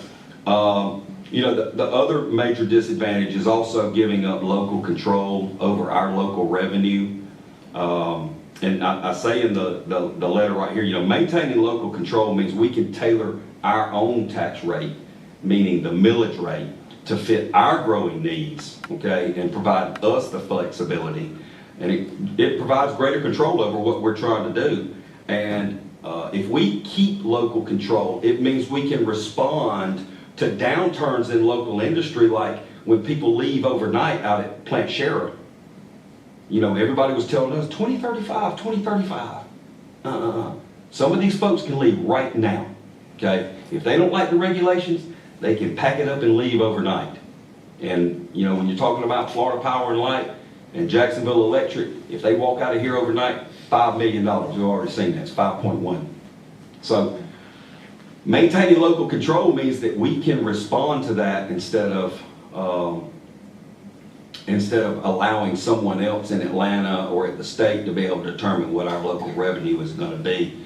you know, the other major disadvantage is also giving up local control over our local revenue. And I say in the letter right here, you know, maintaining local control means we can tailor our own tax rate, meaning the millage rate, to fit our growing needs, okay, and provide us the flexibility. And it provides greater control over what we're trying to do. And if we keep local control, it means we can respond to downturns in local industry, like when people leave overnight out at Plant Sharer. You know, everybody was telling us 2035, 2035. Some of these folks can leave right now, okay? If they don't like the regulations, they can pack it up and leave overnight. And, you know, when you're talking about Florida Power and Light and Jacksonville Electric, if they walk out of here overnight, $5 million. We've already seen that. It's 5.1. So maintaining local control means that we can respond to that instead of allowing someone else in Atlanta or at the state to be able to determine what our local revenue is going to be.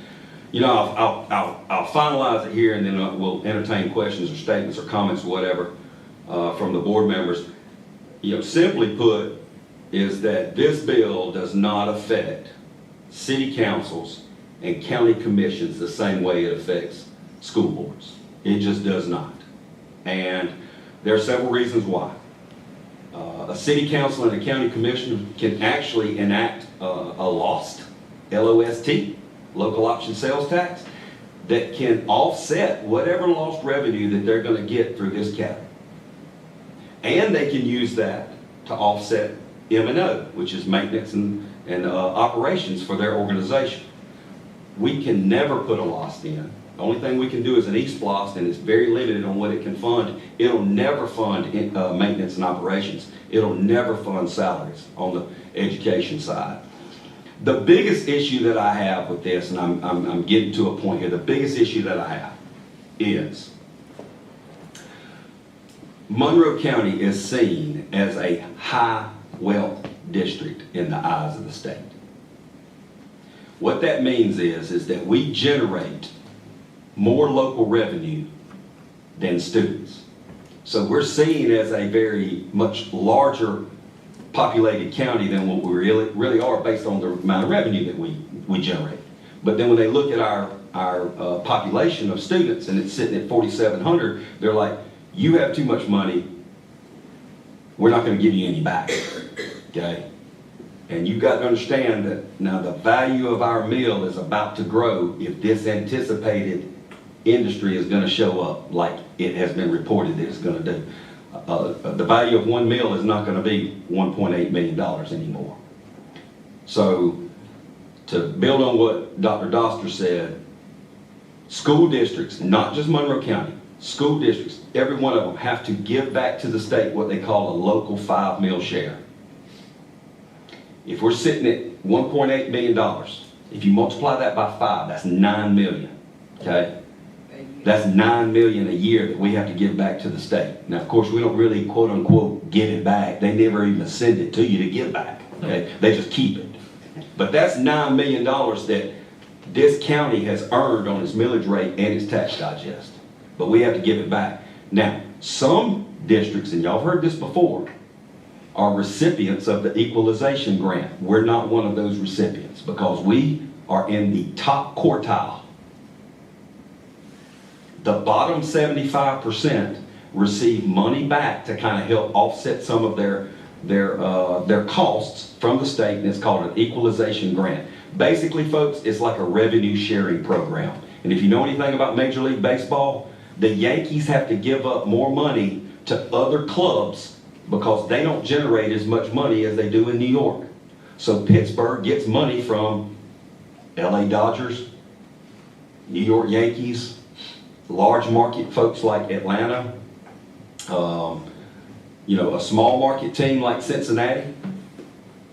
You know, I'll finalize it here, and then we'll entertain questions or statements or comments or whatever from the board members. You know, simply put, is that this bill does not affect city councils and county commissions the same way it affects school boards. It just does not. And there are several reasons why. A city council and a county commission can actually enact a LOST, L-O-S-T, local option sales tax, that can offset whatever lost revenue that they're going to get through this cap. And they can use that to offset M&O, which is maintenance and operations for their organization. We can never put a LOST in. The only thing we can do is an e-SPLOST, and it's very limited on what it can fund. It'll never fund maintenance and operations. It'll never fund salaries on the education side. The biggest issue that I have with this, and I'm getting to a point here, the biggest issue that I have is Monroe County is seen as a high wealth district in the eyes of the state. What that means is that we generate more local revenue than students. So we're seen as a very much larger populated county than what we really are based on the amount of revenue that we generate. But then when they look at our population of students and it's sitting at 4,700, they're like, you have too much money, we're not going to give you any back, okay? And you've got to understand that now the value of our meal is about to grow if this anticipated industry is going to show up like it has been reported that it's going to do. The value of one meal is not going to be $1.8 million anymore. So to build on what Dr. Doster said, school districts, not just Monroe County, school districts, every one of them have to give back to the state what they call a local 5 meal share. If we're sitting at $1.8 million, if you multiply that by 5, that's 9 million, okay? That's 9 million a year that we have to give back to the state. Now, of course, we don't really, quote unquote, give it back. They never even send it to you to give back, okay? They just keep it. But that's $9 million that this county has earned on its millage rate and its tax digest. But we have to give it back. Now, some districts, and y'all have heard this before, are recipients of the equalization grant. We're not one of those recipients because we are in the top quartile. The bottom 75% receive money back to kind of help offset some of their costs from the state, and it's called an equalization grant. Basically, folks, it's like a revenue sharing program. And if you know anything about Major League Baseball, the Yankees have to give up more money to other clubs because they don't generate as much money as they do in New York. So Pittsburgh gets money from LA Dodgers, New York Yankees, large market folks like Atlanta, a small market team like Cincinnati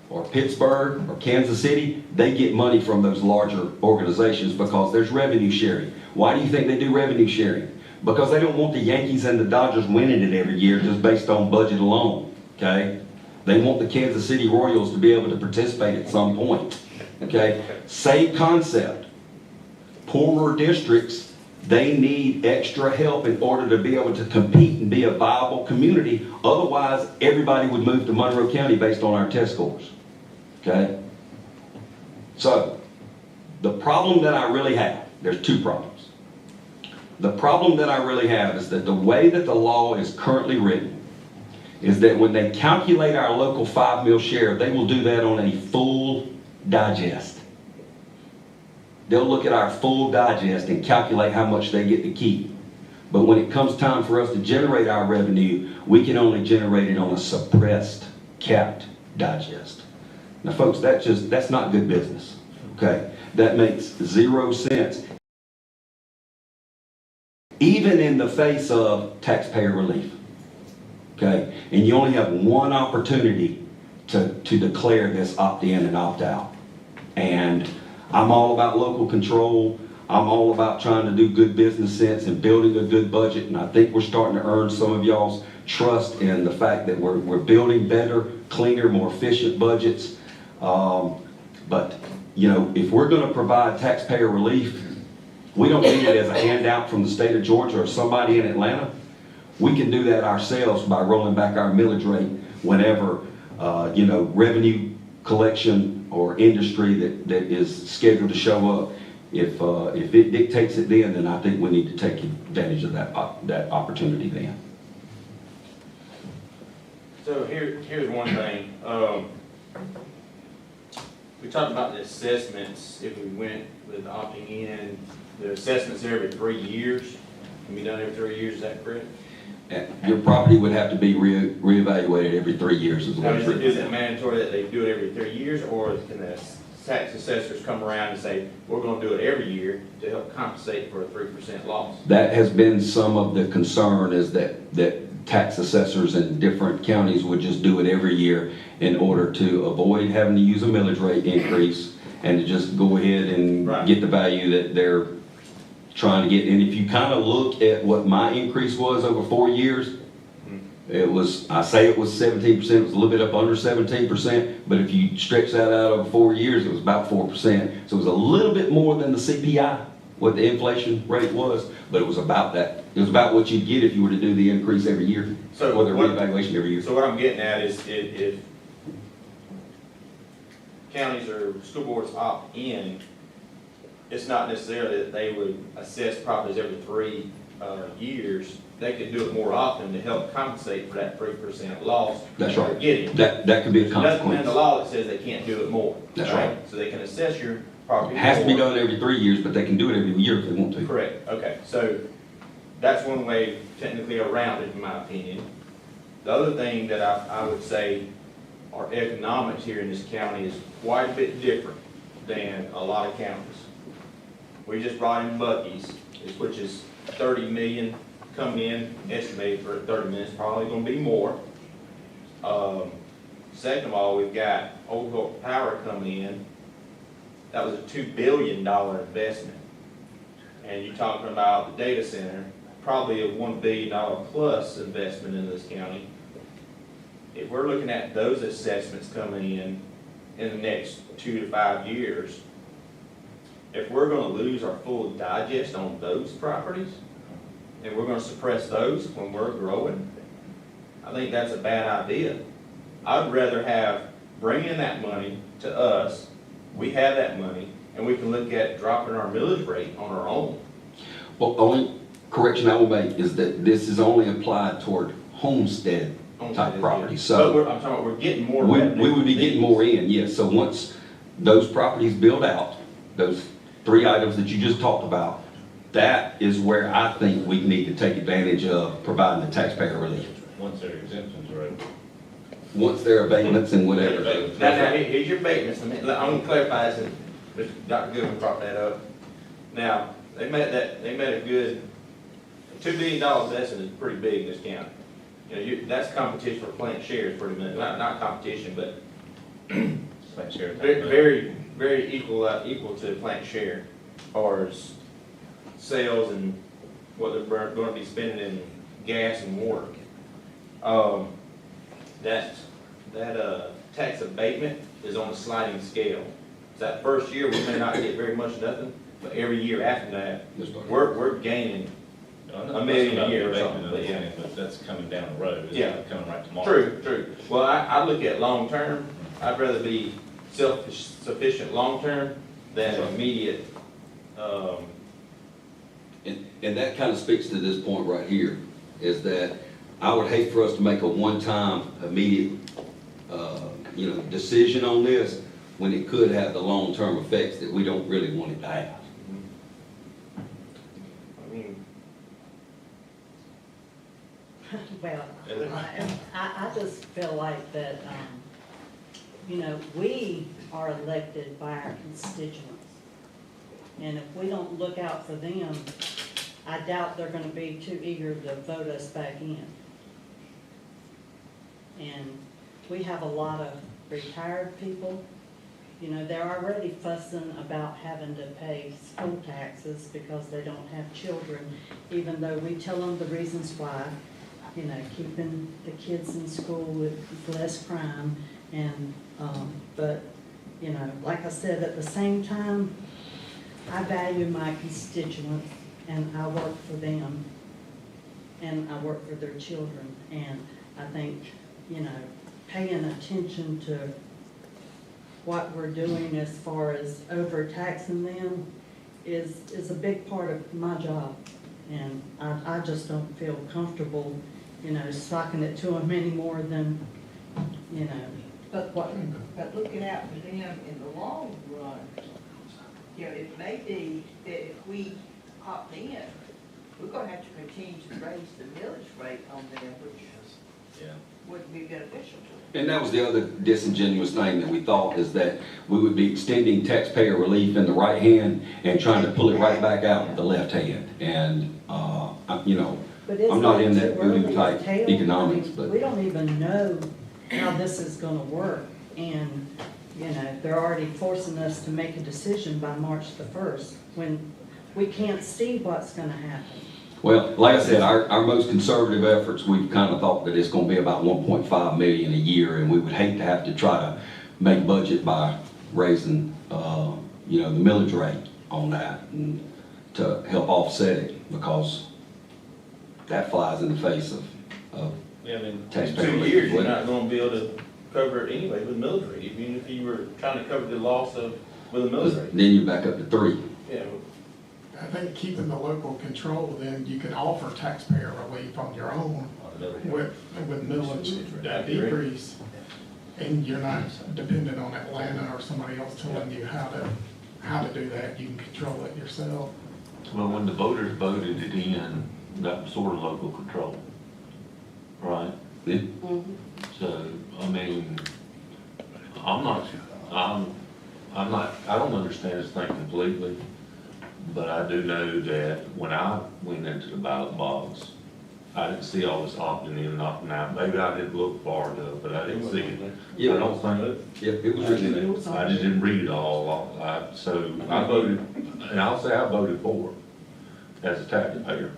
or Pittsburgh or Kansas City, they get money from those larger organizations because there's revenue sharing. Why do you think they do revenue sharing? Because they don't want the Yankees and the Dodgers winning it every year just based on budget alone, okay? They want the Kansas City Royals to be able to participate at some point, okay? Same concept. Poorer districts, they need extra help in order to be able to compete and be a viable community. Otherwise, everybody would move to Monroe County based on our test scores, okay? So, the problem that I really have, there's two problems. The problem that I really have is that the way that the law is currently written is that when they calculate our local 5 meal share, they will do that on a full digest. They'll look at our full digest and calculate how much they get to keep. But when it comes time for us to generate our revenue, we can only generate it on a suppressed, capped digest. Now folks, that's not good business, okay? That makes 0 sense. Even in the face of taxpayer relief, okay? And you only have one opportunity to declare this opt-in and opt-out. And I'm all about local control. I'm all about trying to do good business sense and building a good budget. And I think we're starting to earn some of y'all's trust in the fact that we're building better, cleaner, more efficient budgets. But, if we're going to provide taxpayer relief, we don't need it as a handout from the state of Georgia or somebody in Atlanta. We can do that ourselves by rolling back our millage rate whenever, revenue collection or industry that is scheduled to show up. If it dictates it then I think we need to take advantage of that opportunity then. So here's one thing. We talked about the assessments. If we went with opting in, the assessments every 3 years. Can be done every 3 years, is that correct? Your property would have to be reevaluated every 3 years. Now, is it mandatory that they do it every 3 years, or can the tax assessors come around and say, we're going to do it every year to help compensate for a 3% loss? That has been some of the concern, is that tax assessors in different counties would just do it every year in order to avoid having to use a millage rate increase and to just go ahead and get the value that they're trying to get, and if you kind of look at what my increase was over 4 years, it was, I say it was 17%, it was a little bit up under 17%, but if you stretch that out over 4 years, it was about 4%. So it was a little bit more than the CPI, what the inflation rate was, but it was about that. It was about what you'd get if you were to do the increase every year, or the reevaluation every year. So what I'm getting at is if counties or school boards opt in, it's not necessarily that they would assess properties every 3 years. They could do it more often to help compensate for that 3% loss. That's they're right. getting. That could be a There's nothing in consequence. the law that says they can't do it more. That's right. So they can assess your property It has to be more. done every 3 years, but they can do it every year if they want to. Correct, okay, so that's one way technically around it, in my opinion. The other thing that I would say, our economics here in this county is quite a bit different than a lot of counties. We just brought in Bucky's, which is 30 million coming in, estimated for 30 million, it's probably gonna be more. Second of all, we've got Old Hope Power coming in. That was a $2 billion investment. And you're talking about the data center, probably a $1 billion plus investment in this county. If we're looking at those assessments coming in the next 2 to 5 years, if we're gonna lose our full digest on those properties, and we're gonna suppress those when we're growing, I think that's a bad idea. I'd rather bring in that money to us, we have that money, and we can look at dropping our millage rate on our own. Well, only correction I will make is that this is only applied toward homestead type properties. So I'm talking about, we're getting more we revenue. would be getting more in, yes. So once those properties build out, those 3 items that you just talked about, that is where I think we need to take advantage of providing the taxpayer relief. Once their exemptions are over. Once there are abatements and whatever. Now, here's your abatements. I'm gonna clarify this, and Dr. Goodwin brought that up. Now, they made a good, $2 billion investment is pretty big in this county. You know, that's competition for plant shares pretty much, not competition, but Plant share. very, very equal to plant share as far as sales and what they're gonna be spending in gas and water. That tax abatement is on a sliding scale. So that first year, we may not get very much nothing, but every year after that, we're gaining $1 million a year or something. But yeah, But that's coming down the road, it's Yeah. not coming right tomorrow. True. Well, I look at long-term, I'd rather be self-sufficient long-term than immediate, And that kind of speaks to this point right here, is that I would hate for us to make a one-time immediate, decision on this when it could have the long-term effects that we don't really want it to have. I mean, Well, I just feel like that, we are elected by our constituents. And if we don't look out for them, I doubt they're gonna be too eager to vote us back in. And we have a lot of retired people. They're already fussing about having to pay school taxes because they don't have children, even though we tell them the reasons why, keeping the kids in school with less crime. And, but, like I said, at the same time, I value my constituents and I work for them and I work for their children. And I think, paying attention to what we're doing as far as overtaxing them is a big part of my job. And I just don't feel comfortable, stocking it to them any more than, But looking out for them in the long run, it may be that if we opt in, we're gonna have to continue to raise the millage rate on them, which wouldn't be beneficial to them. And that was the other disingenuous thing that we thought, is that we would be extending taxpayer relief in the right hand and trying to pull it right back out with the left hand. And, I'm not in that voodoo type economics, but. We don't even know how this is gonna work. And, they're already forcing us to make a decision by March the 1st, when we can't see what's gonna happen. Well, like I said, our most conservative efforts, we've kind of thought that it's gonna be about 1.5 million a year, and we would hate to have to try to make budget by raising, the millage rate on that and to help offset it, because that flies in the face of Yeah, I mean, in taxpayer 2 rate. years, you're not gonna be able to cover it anyway with military, even if you were trying to cover the loss with a military. Then you're back up to 3. Yeah, I think keeping the local control, then you can offer taxpayer relief on your own with millage decrease. And you're not dependent on Atlanta or somebody else telling you how to do that. You can control it yourself. Well, when the voters voted it in, that was sort of local control, right? Yeah. So, I mean, I don't understand this thing completely, but I do know that when I went into the ballot box, I didn't see all this opting in and opting out. Maybe I didn't look far enough, but I didn't see it. Yeah. I don't think, Yeah, it was written in there. I just didn't read it all. So I voted, and I'll say I voted for it as a taxpayer.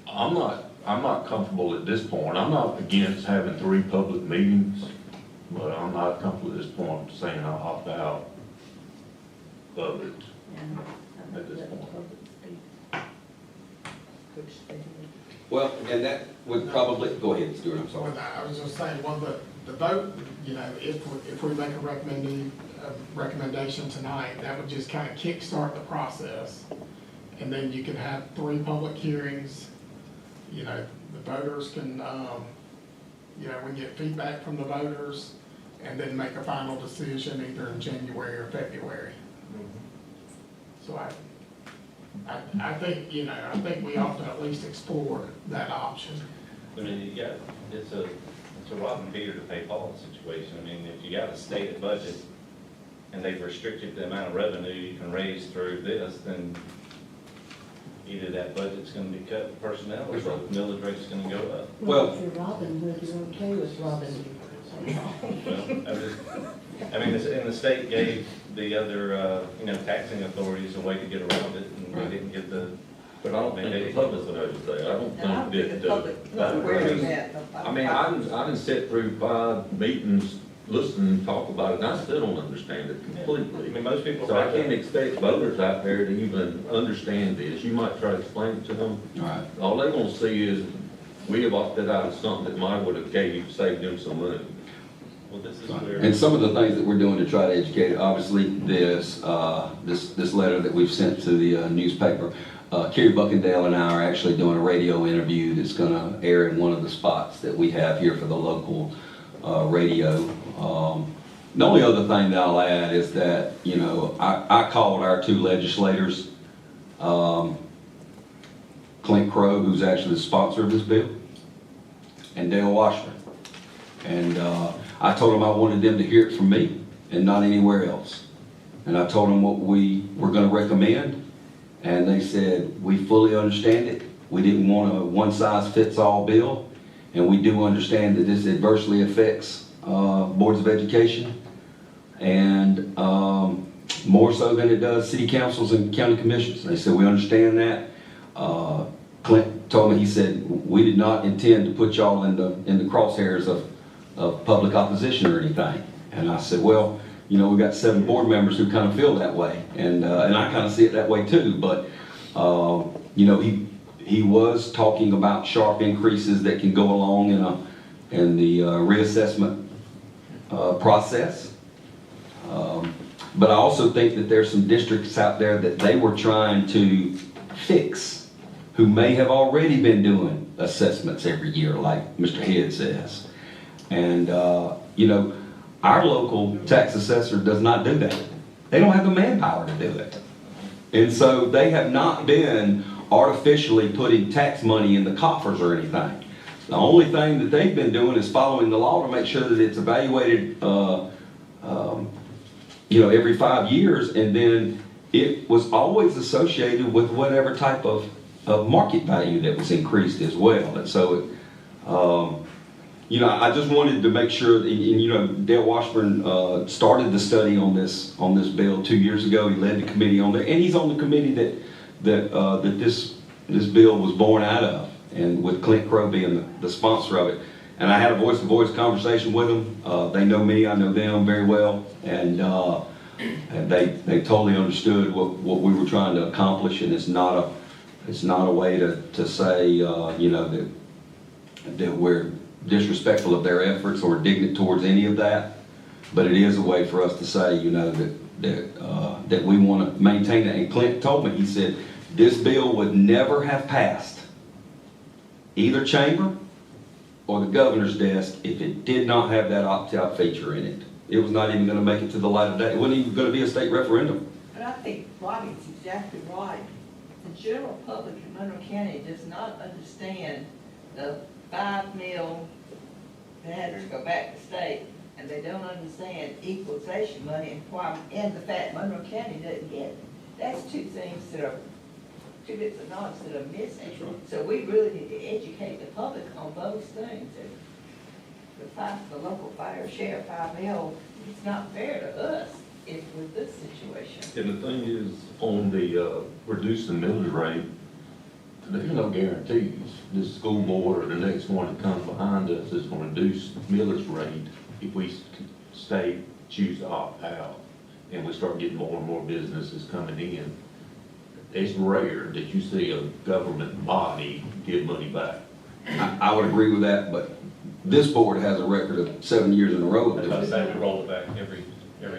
I'm not comfortable at this point. I'm not against having 3 public meetings, but I'm not comfortable at this point saying I'll opt out of it at this point. Well, and that would probably, go ahead, Stuart, I'm sorry. Well, I was just saying, well, the vote, if we make a recommendation tonight, that would just kind of kickstart the process. And then you can have 3 public hearings, the voters can, we get feedback from the voters, and then make a final decision either in January or February. So I think we ought to at least explore that option. I mean, it's a robbing Peter to pay Paul situation. I mean, if you got a stated budget and they've restricted the amount of revenue you can raise through this, then either that budget's gonna be cut with personnel or the millage rate's gonna go up. Well, if you're Robin Hood, you're okay with Robin Hood. And the state gave the other, taxing authorities a way to get around it, and they didn't get the. But I don't think the public would understand. I don't think that, I mean, I done sit through 5 meetings, listen and talk about it, and I still don't understand it completely. I mean, most people. So I can't expect voters out there to even understand this. You might try to explain it to them. All right. All they gonna see is, we have opted out of something that might would have saved them some money. Well, this is where. And some of the things that we're doing to try to educate, obviously, this letter that we've sent to the newspaper. Kerry Buckendale and I are actually doing a radio interview that's gonna air in one of the spots that we have here for the local radio. The only other thing that I'll add is that, I called our 2 legislators, Clint Crow, who's actually the sponsor of this bill, and Dale Washburn. And I told them I wanted them to hear it from me and not anywhere else. And I told them what we were going to recommend, and they said, we fully understand it. We didn't want a one-size-fits-all bill, and we do understand that this adversely affects boards of education, and more so than it does city councils and county commissions. They said, we understand that. Clint told me, he said, we did not intend to put y'all in the crosshairs of public opposition or anything. And I said, well, we've got 7 board members who kind of feel that way, and I kind of see it that way too. But he was talking about sharp increases that can go along in the reassessment process. But I also think that there's some districts out there that they were trying to fix, who may have already been doing assessments every year, like Mr. Head says. And our local tax assessor does not do that. They don't have the manpower to do it. And so they have not been artificially putting tax money in the coffers or anything. The only thing that they've been doing is following the law to make sure that it's evaluated every 5 years, and then it was always associated with whatever type of market value that was increased as well. And so You know, I just wanted to make sure, and you know, Dale Washburn started the study on this bill 2 years ago. He led the committee on there, and he's on the committee that this bill was born out of, and with Clint Crow being the sponsor of it. And I had a voice-to-voice conversation with them. They know me, I know them very well, and they totally understood what we were trying to accomplish. And it's not a way to say you know, that we're disrespectful of their efforts or indignant towards any of that, but it is a way for us to say, you know, that we want to maintain that. And Clint told me, he said, this bill would never have passed either chamber or the governor's desk if it did not have that opt-out feature in it. It was not even going to make it to the light of day. It wasn't even going to be a state referendum. And I think Bobby's exactly right. The general public in Monroe County does not understand the 5 mil that had to go back to state, and they don't understand equalization money and why, and the fact Monroe County doesn't get it. That's two things that are, two bits of knowledge that are missing. So we really need to educate the public on those things. The local fire share 5 mil, it's not fair to us with this situation. And the thing is, on the reducing millage rate, there's no guarantees. This school board or the next one that comes behind us is going to reduce millage rate if we choose to opt out and we start getting more and more businesses coming in. It's rare that you see a government body give money back. I would agree with that, but this board has a record of 7 years in a row of As doing I it. say, we roll it back every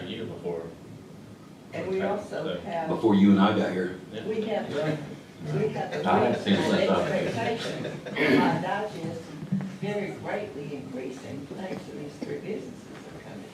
year before. And we also have, Before you and I got here. we have the I haven't seen reasonable that. expectation of our digest very greatly increasing thanks to these 3 businesses that are coming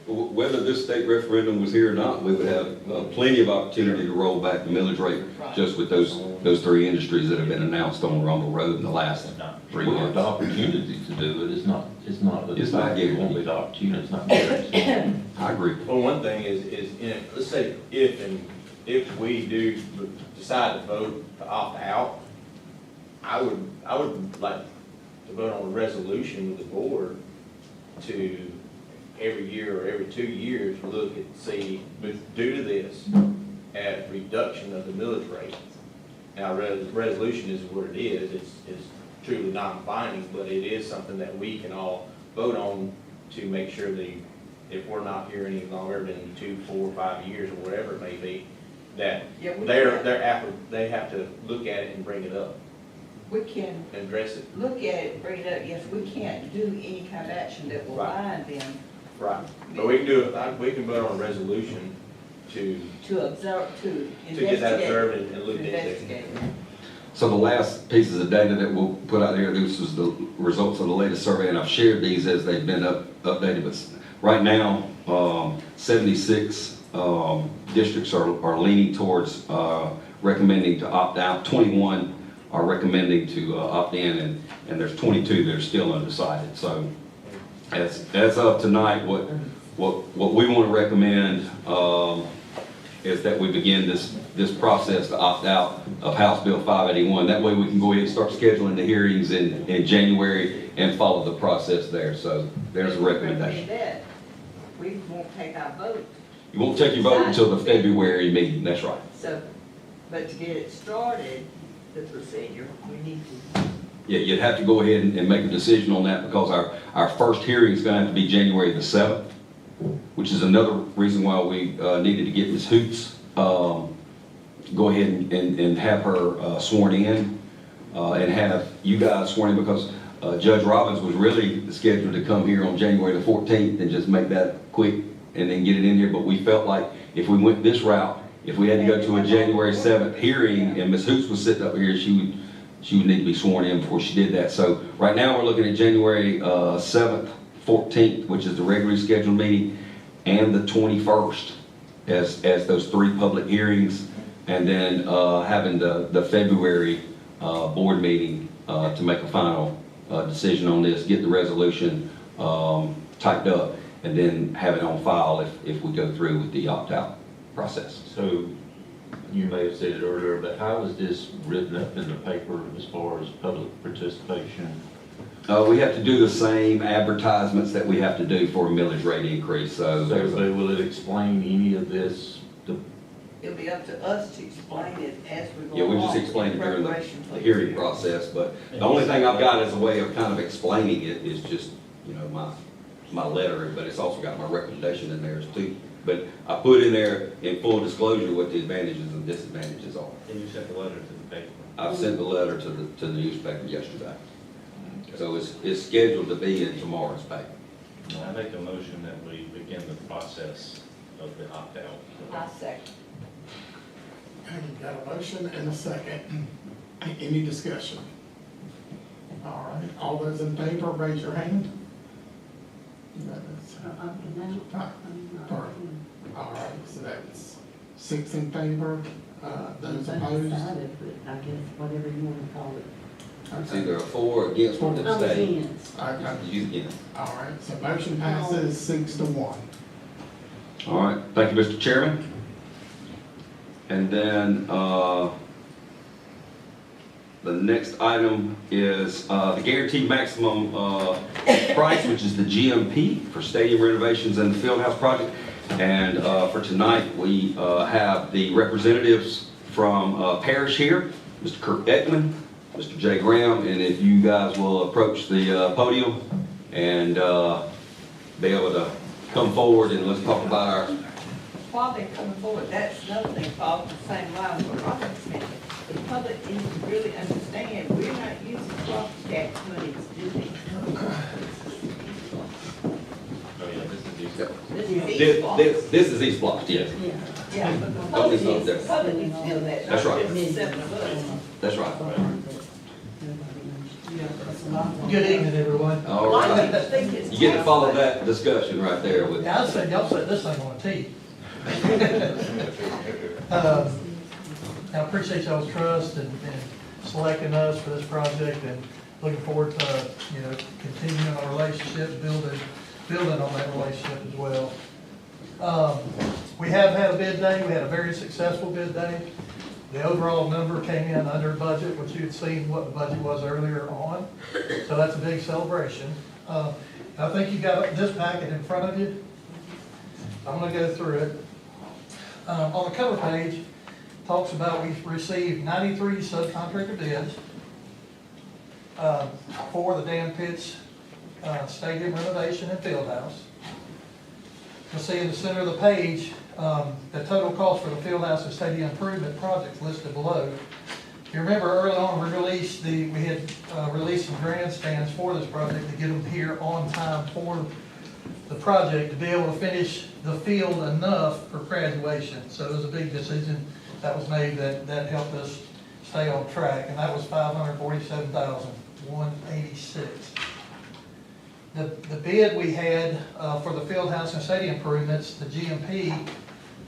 in. Whether this state referendum was here or not, we would have plenty of opportunity to roll back the millage rate just with those 3 industries that have been announced on Rumble Road in the last 3 We have months. the opportunity to do it. It's not It's not it won't be the opportunity, it's not guaranteed. I agree. Well, one thing is, you know, let's say if we do decide to vote to opt out, I would like to vote on a resolution with the board to every year or every 2 years, look and see, due to this, at reduction of the millage rate. Now, resolution is what it is, it's truly non-binding, but it is something that we can all vote on to make sure that if we're not here any longer than 2, 4, 5 years, or whatever it may be, that they have to look at it and bring it up, We can address it. look at it, bring it up, yes, we can't do any kind of action that will bind them Right, but we can do it, we can vote on a resolution to to observe, to get that investigate. observed and looked To into. investigate. So the last pieces of data that we'll put out here, this is the results of the latest survey, and I've shared these as they've been updated. But right now, 76 districts are leaning towards recommending to opt out. 21 are recommending to opt in, and there's 22 that are still undecided. So as of tonight, what we want to recommend is that we begin this process to opt out of House Bill 581. That way we can go ahead and start scheduling the hearings in January and follow the process there. So there's a recommendation. That, we won't take our vote. You won't take your vote until the February meeting, that's right. So, but to get it started, the procedure, we need to. Yeah, you'd have to go ahead and make a decision on that because our first hearing is going to have to be January the 7th, which is another reason why we needed to get Ms. Hoots, go ahead and have her sworn in and have you guys sworn in because Judge Robbins was really scheduled to come here on January the 14th and just make that quick and then get it in here. But we felt like if we went this route, if we had to go to a January 7th hearing and Ms. Hoots was sitting up here, she would need to be sworn in before she did that. So right now we're looking at January 7th, 14th, which is the regularly scheduled meeting, and the 21st as those 3 public hearings, and then having the February board meeting to make a final decision on this, get the resolution typed up, and then have it on file if we go through with the opt-out process. So, you may have said it earlier, but how is this written up in the paper as far as public participation? We have to do the same advertisements that we have to do for a millage rate increase, so there's So will it explain any of this? It'll be up to us to explain it as we go yeah, we just along explained it in during preparation for the hearing process, but the only thing I've got as a way of kind of explaining it is just, you know, my letter, but it's also got my recommendation in there too. But I put in there in full disclosure what the advantages and disadvantages are. And you sent the letter to the paper. I've sent the letter to the newspaper yesterday. So it's scheduled to be in tomorrow's paper. I make a motion that we begin the process of the opt-out. I second. And you've got a motion and a second. Any discussion? All right, all those in favor, raise your hand. That is- All right, so that's 6 in favor, those opposed. I guess, whatever you want to call it. It's either a for, against, or abstain. Against. Okay. You against. All right, so motion passes 6-1. All right, thank you, Mr. Chairman. And then, the next item is, the guaranteed maximum, price, which is the GMP for stadium renovations and the field house project. And, for tonight, we, have the representatives from, Parish here, Mr. Kirk Ekman, Mr. Jay Graham, and if you guys will approach the, podium and, be able to come forward and let's talk about our. While they're coming forward, that's another thing, follow the same line what Robert said. The public needs to really understand, we're not using property tax money to do things. Oh, yeah, this is the. This is East Block. This is East Block, yes. Yeah, but the Don't public miss out needs, there. the public needs to know that, That's not right. just the 7 of us. That's right. Good evening, everyone. All Why do right. you think it's? You get to follow that discussion right there with. Yeah, I'd say y'all set this thing on a tee. I appreciate y'all's trust and selecting us for this project and looking forward to, you know, continuing our relationship, building on that relationship as well. We have had a bid day, we had a very successful bid day. The overall number came in under budget, which you had seen what the budget was earlier on. So that's a big celebration. I think you got this packet in front of you. I'm gonna go through it. On the cover page, talks about we've received 93 subcontractor bids for the Dan Pitts stadium renovation and field house. You'll see in the center of the page, the total cost for the field house and stadium improvement projects listed below. If you remember early on, we had released some grandstands for this project to get them here on time for the project to be able to finish the field enough for graduation. So it was a big decision that was made that helped us stay on track, and that was $547,186. The bid we had for the field house and stadium improvements, the GMP,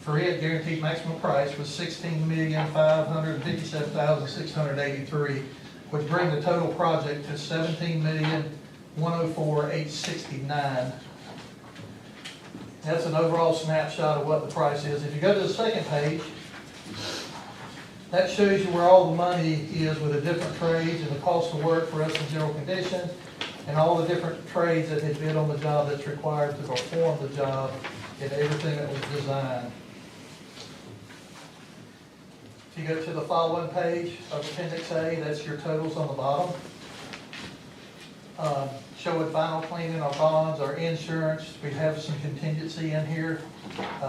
for it, guaranteed maximum price, was $16,557,683, which bring the total project to $17,104,869. That's an overall snapshot of what the price is. If you go to the second page, that shows you where all the money is with the different trades and the cost of work for us in general condition, and all the different trades that had bid on the job that's required to perform the job and everything that was designed. If you go to the following page of Appendix A, that's your totals on the bottom. Showing final cleaning, our bonds, our insurance, we have some contingency in here.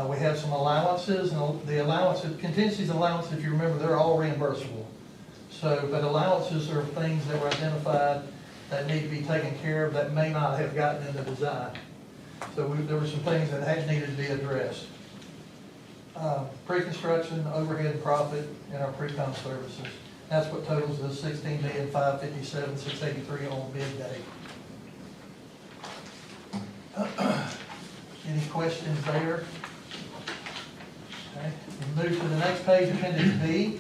We have some allowances, and the allowances, contingencies and allowances, if you remember, they're all reimbursable. So, but allowances are things that were identified that need to be taken care of that may not have gotten in the design. So there were some things that had needed to be addressed. Pre-construction, overhead and profit, and our pre-com services. That's what totals the $16,557,683 on bid day. Any questions there? Okay, we move to the next page, Appendix B.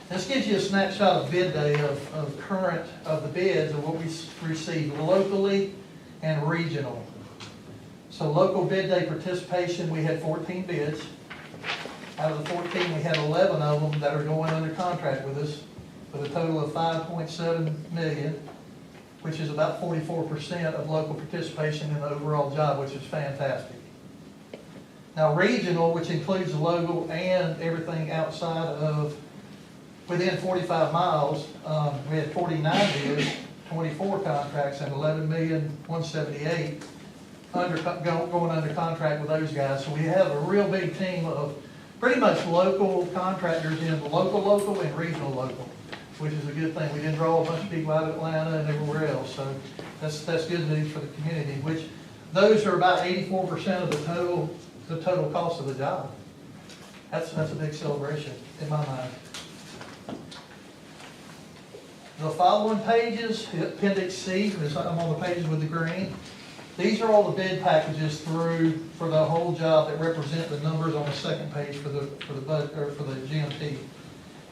This gives you a snapshot of bid day of the bids of what we received locally and regional. So local bid day participation, we had 14 bids. Out of the 14, we had 11 of them that are going under contract with us with a total of $5.7 million. which is about 44% of local participation in the overall job, which is fantastic. Now, regional, which includes the logo and everything outside of, within 45 miles, we had 49 bids, 24 contracts, and 11,178,000 going under contract with those guys. So we have a real big team of pretty much local contractors in the local, and regional local, which is a good thing. We didn't draw a bunch of people out of Atlanta and everywhere else, so that's good news for the community, which those are about 84% of the total cost of the job. That's a big celebration in my mind. The following pages, Appendix C, I'm on the pages with the green. These are all the bid packages for the whole job that represent the numbers on the second page for the GMP.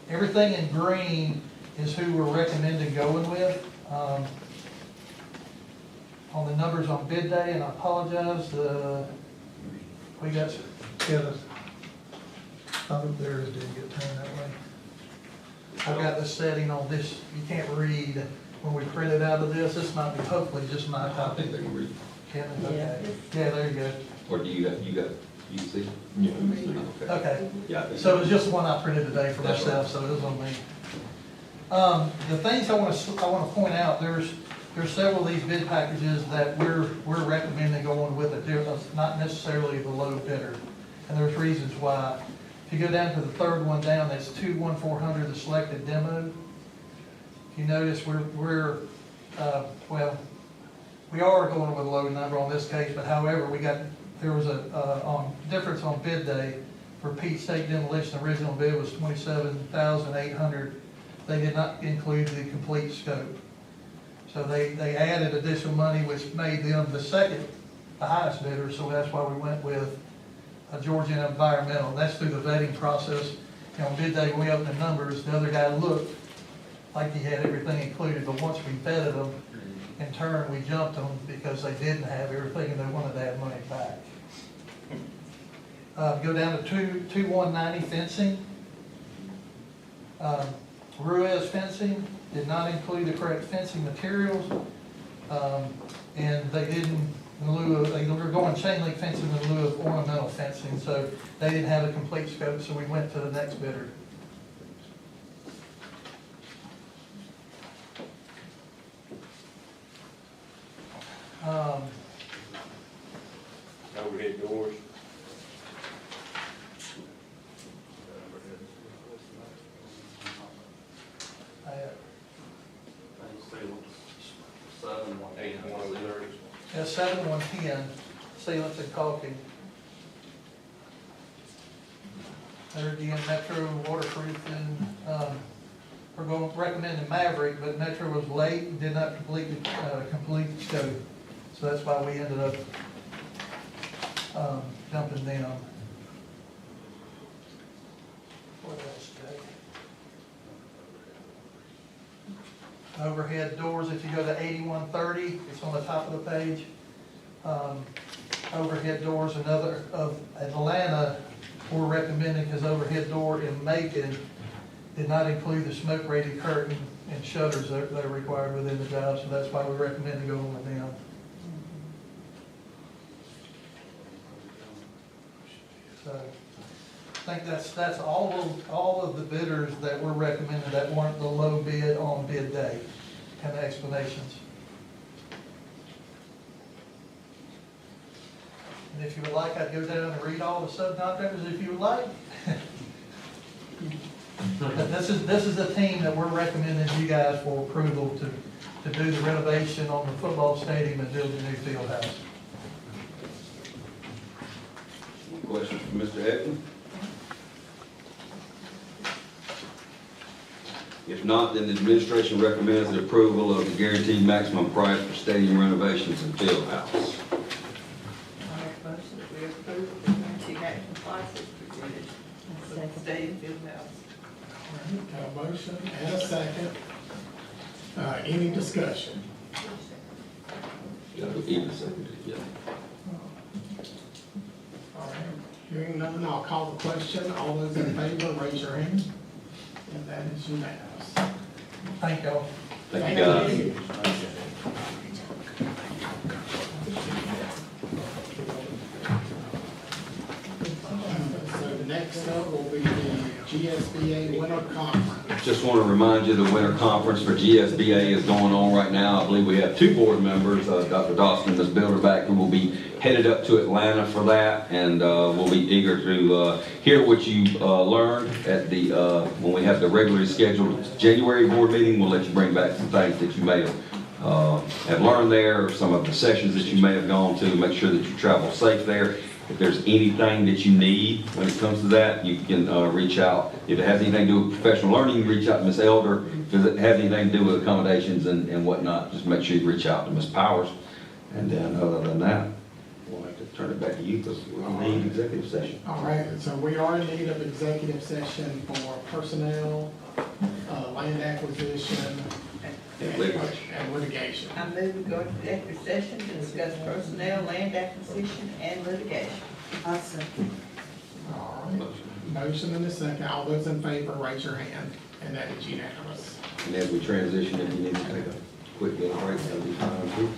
Everything in green is who we're recommending going with. On the numbers on bid day, and I apologize, we got, theirs didn't get turned that way. I've got the setting on this, you can't read when we print it out of this. This might be hopefully just my copy. I think they can read. Can they? Okay. Yeah, there you go. Or do you can see? Yeah. Okay. Yeah. So it was just the one I printed today for That's myself, so it was on me. The things I want to point out, there's several of these bid packages that we're recommending going with not necessarily the low bidder, and there's reasons why. If you go down to the third one down, that's 21400, the selected demo. If you notice, we are going with a low number on this case, but however, there was a difference on bid day for Pete State Demolition. The original bid was $27,800. They did not include the complete scope. So they added additional money, which made them the highest bidder, so that's why we went with Georgia Environmental. That's through the vetting process. On bid day, when we opened the numbers, the other guy looked like he had everything included, but once we vetted them, in turn, we jumped them because they didn't have everything and they wanted to have money back. Go down to 2190 fencing. Ruiz fencing did not include the correct fencing materials, and they didn't, they were going chain link fencing in lieu of ornamental fencing, so they didn't have a complete scope, so we went to the next bidder. Overhead doors. Yeah, 7110, sealants and caulking. There again, Metro waterproofing, we're recommending Maverick, but Metro was late and did not complete the scope. So that's why we ended up dumping them. What else, Jay? Overhead doors, if you go to 8130, it's on the top of the page. Overhead doors, another of Atlanta, we're recommending because overhead door in Macon did not include the smoke rated curtain and shutters that are required within the job, so that's why we recommend going with them. So I think that's all of the bidders that were recommended that weren't the low bid on bid day, and the explanations. And if you would like, I'd go down and read all the subcontractors if you would like. But this is the team that we're recommending you guys for approval to do the renovation on the football stadium and build a new field house. Questions for Mr. Heckman? If not, then the administration recommends the approval of the guaranteed maximum price for stadium renovations and field house. I make a motion that we approve the guarantee maximum prices presented for the stadium field house. All right, got a motion and a second. Any discussion? Yeah, even seconded, yeah. All right, hearing none, I'll call the question. All those in favor, raise your hand. And that is unanimous. Thank y'all. Thank you, guys. So the next up will be the GSBA Winter Conference. Just want to remind you, the winter conference for GSBA is going on right now. I believe we have two board members, Dr. Dawson and Ms. Bilderback, who will be headed up to Atlanta for that, and we'll be eager to hear what you learned at the, when we have the regularly scheduled January board meeting. We'll let you bring back some things that you may have learned there, or some of the sessions that you may have gone to. Make sure that you travel safe there. If there's anything that you need when it comes to that, you can reach out. If it has anything to do with professional learning, reach out to Ms. Elder. If it has anything to do with accommodations and whatnot, just make sure you reach out to Ms. Powers. And then other than that, we'll have to turn it back to you because we're going to need executive session. All right, so we are in need of executive session for personnel, land acquisition, And litigation. and litigation. I move we go to executive session to discuss personnel, land acquisition, and litigation. I second. All right, motion and a second. All those in favor, raise your hand, and that is unanimous. And as we transition, if you need to take a quick little break, that'll be fine too.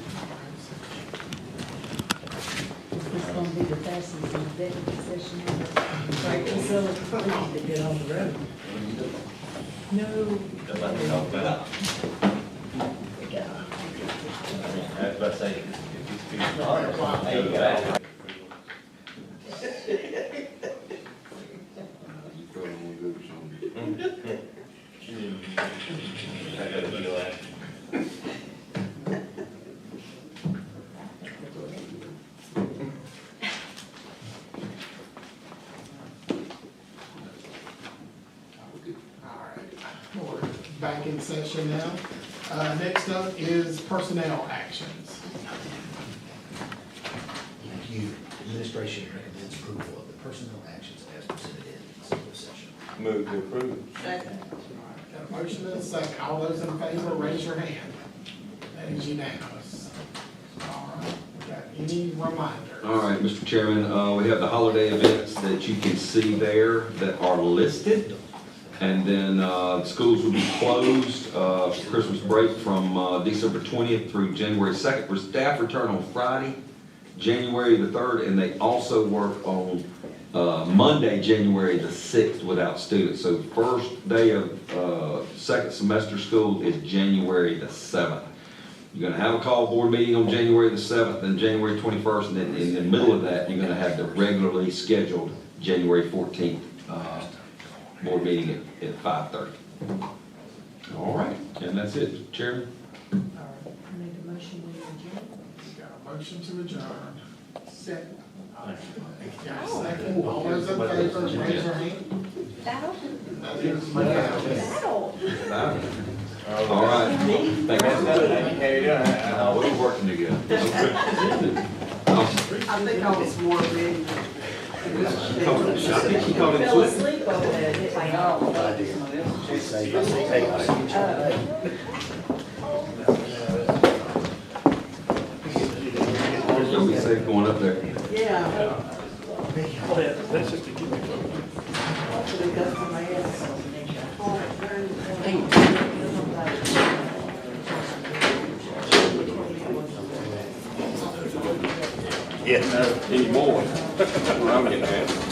It's gonna be the fastest executive session ever. Right, so we need to get on the road. No. Let me talk about it. I was about to say, if you speak. There you go. I gotta feel that. We're back in session now. Next up is personnel actions. Thank you. Administration recommends approval of the personnel actions as presented in executive session. Move to approve. Second. Got a motion and a second. All those in favor, raise your hand. That is unanimous. All right, we got any reminders? All right, Mr. Chairman, we have the holiday events that you can see there that are listed. And then schools will be closed for Christmas break from December 20th through January 2nd. For staff return on Friday, January the 3rd, and they also work on Monday, January the 6th without students. So first day of second semester school is January the 7th. You're gonna have a call board meeting on January the 7th and January 21st, and then in the middle of that, you're gonna have the regularly scheduled January 14th board meeting at 5:30. All right, and that's it, Mr. Chairman. All right, I need a motion to adjourn. We got a motion to adjourn. Second. Got a second. All those in favor, raise your hand. That'll, That is unanimous. that'll. All right, thank you. No, we're working together. I think I was more ready. I think she called it Fell quick. asleep over there, didn't I? You'll be safe going up there. Yeah. That's just to keep me focused. Actually got from my ass. Yes, anymore. I'm getting at.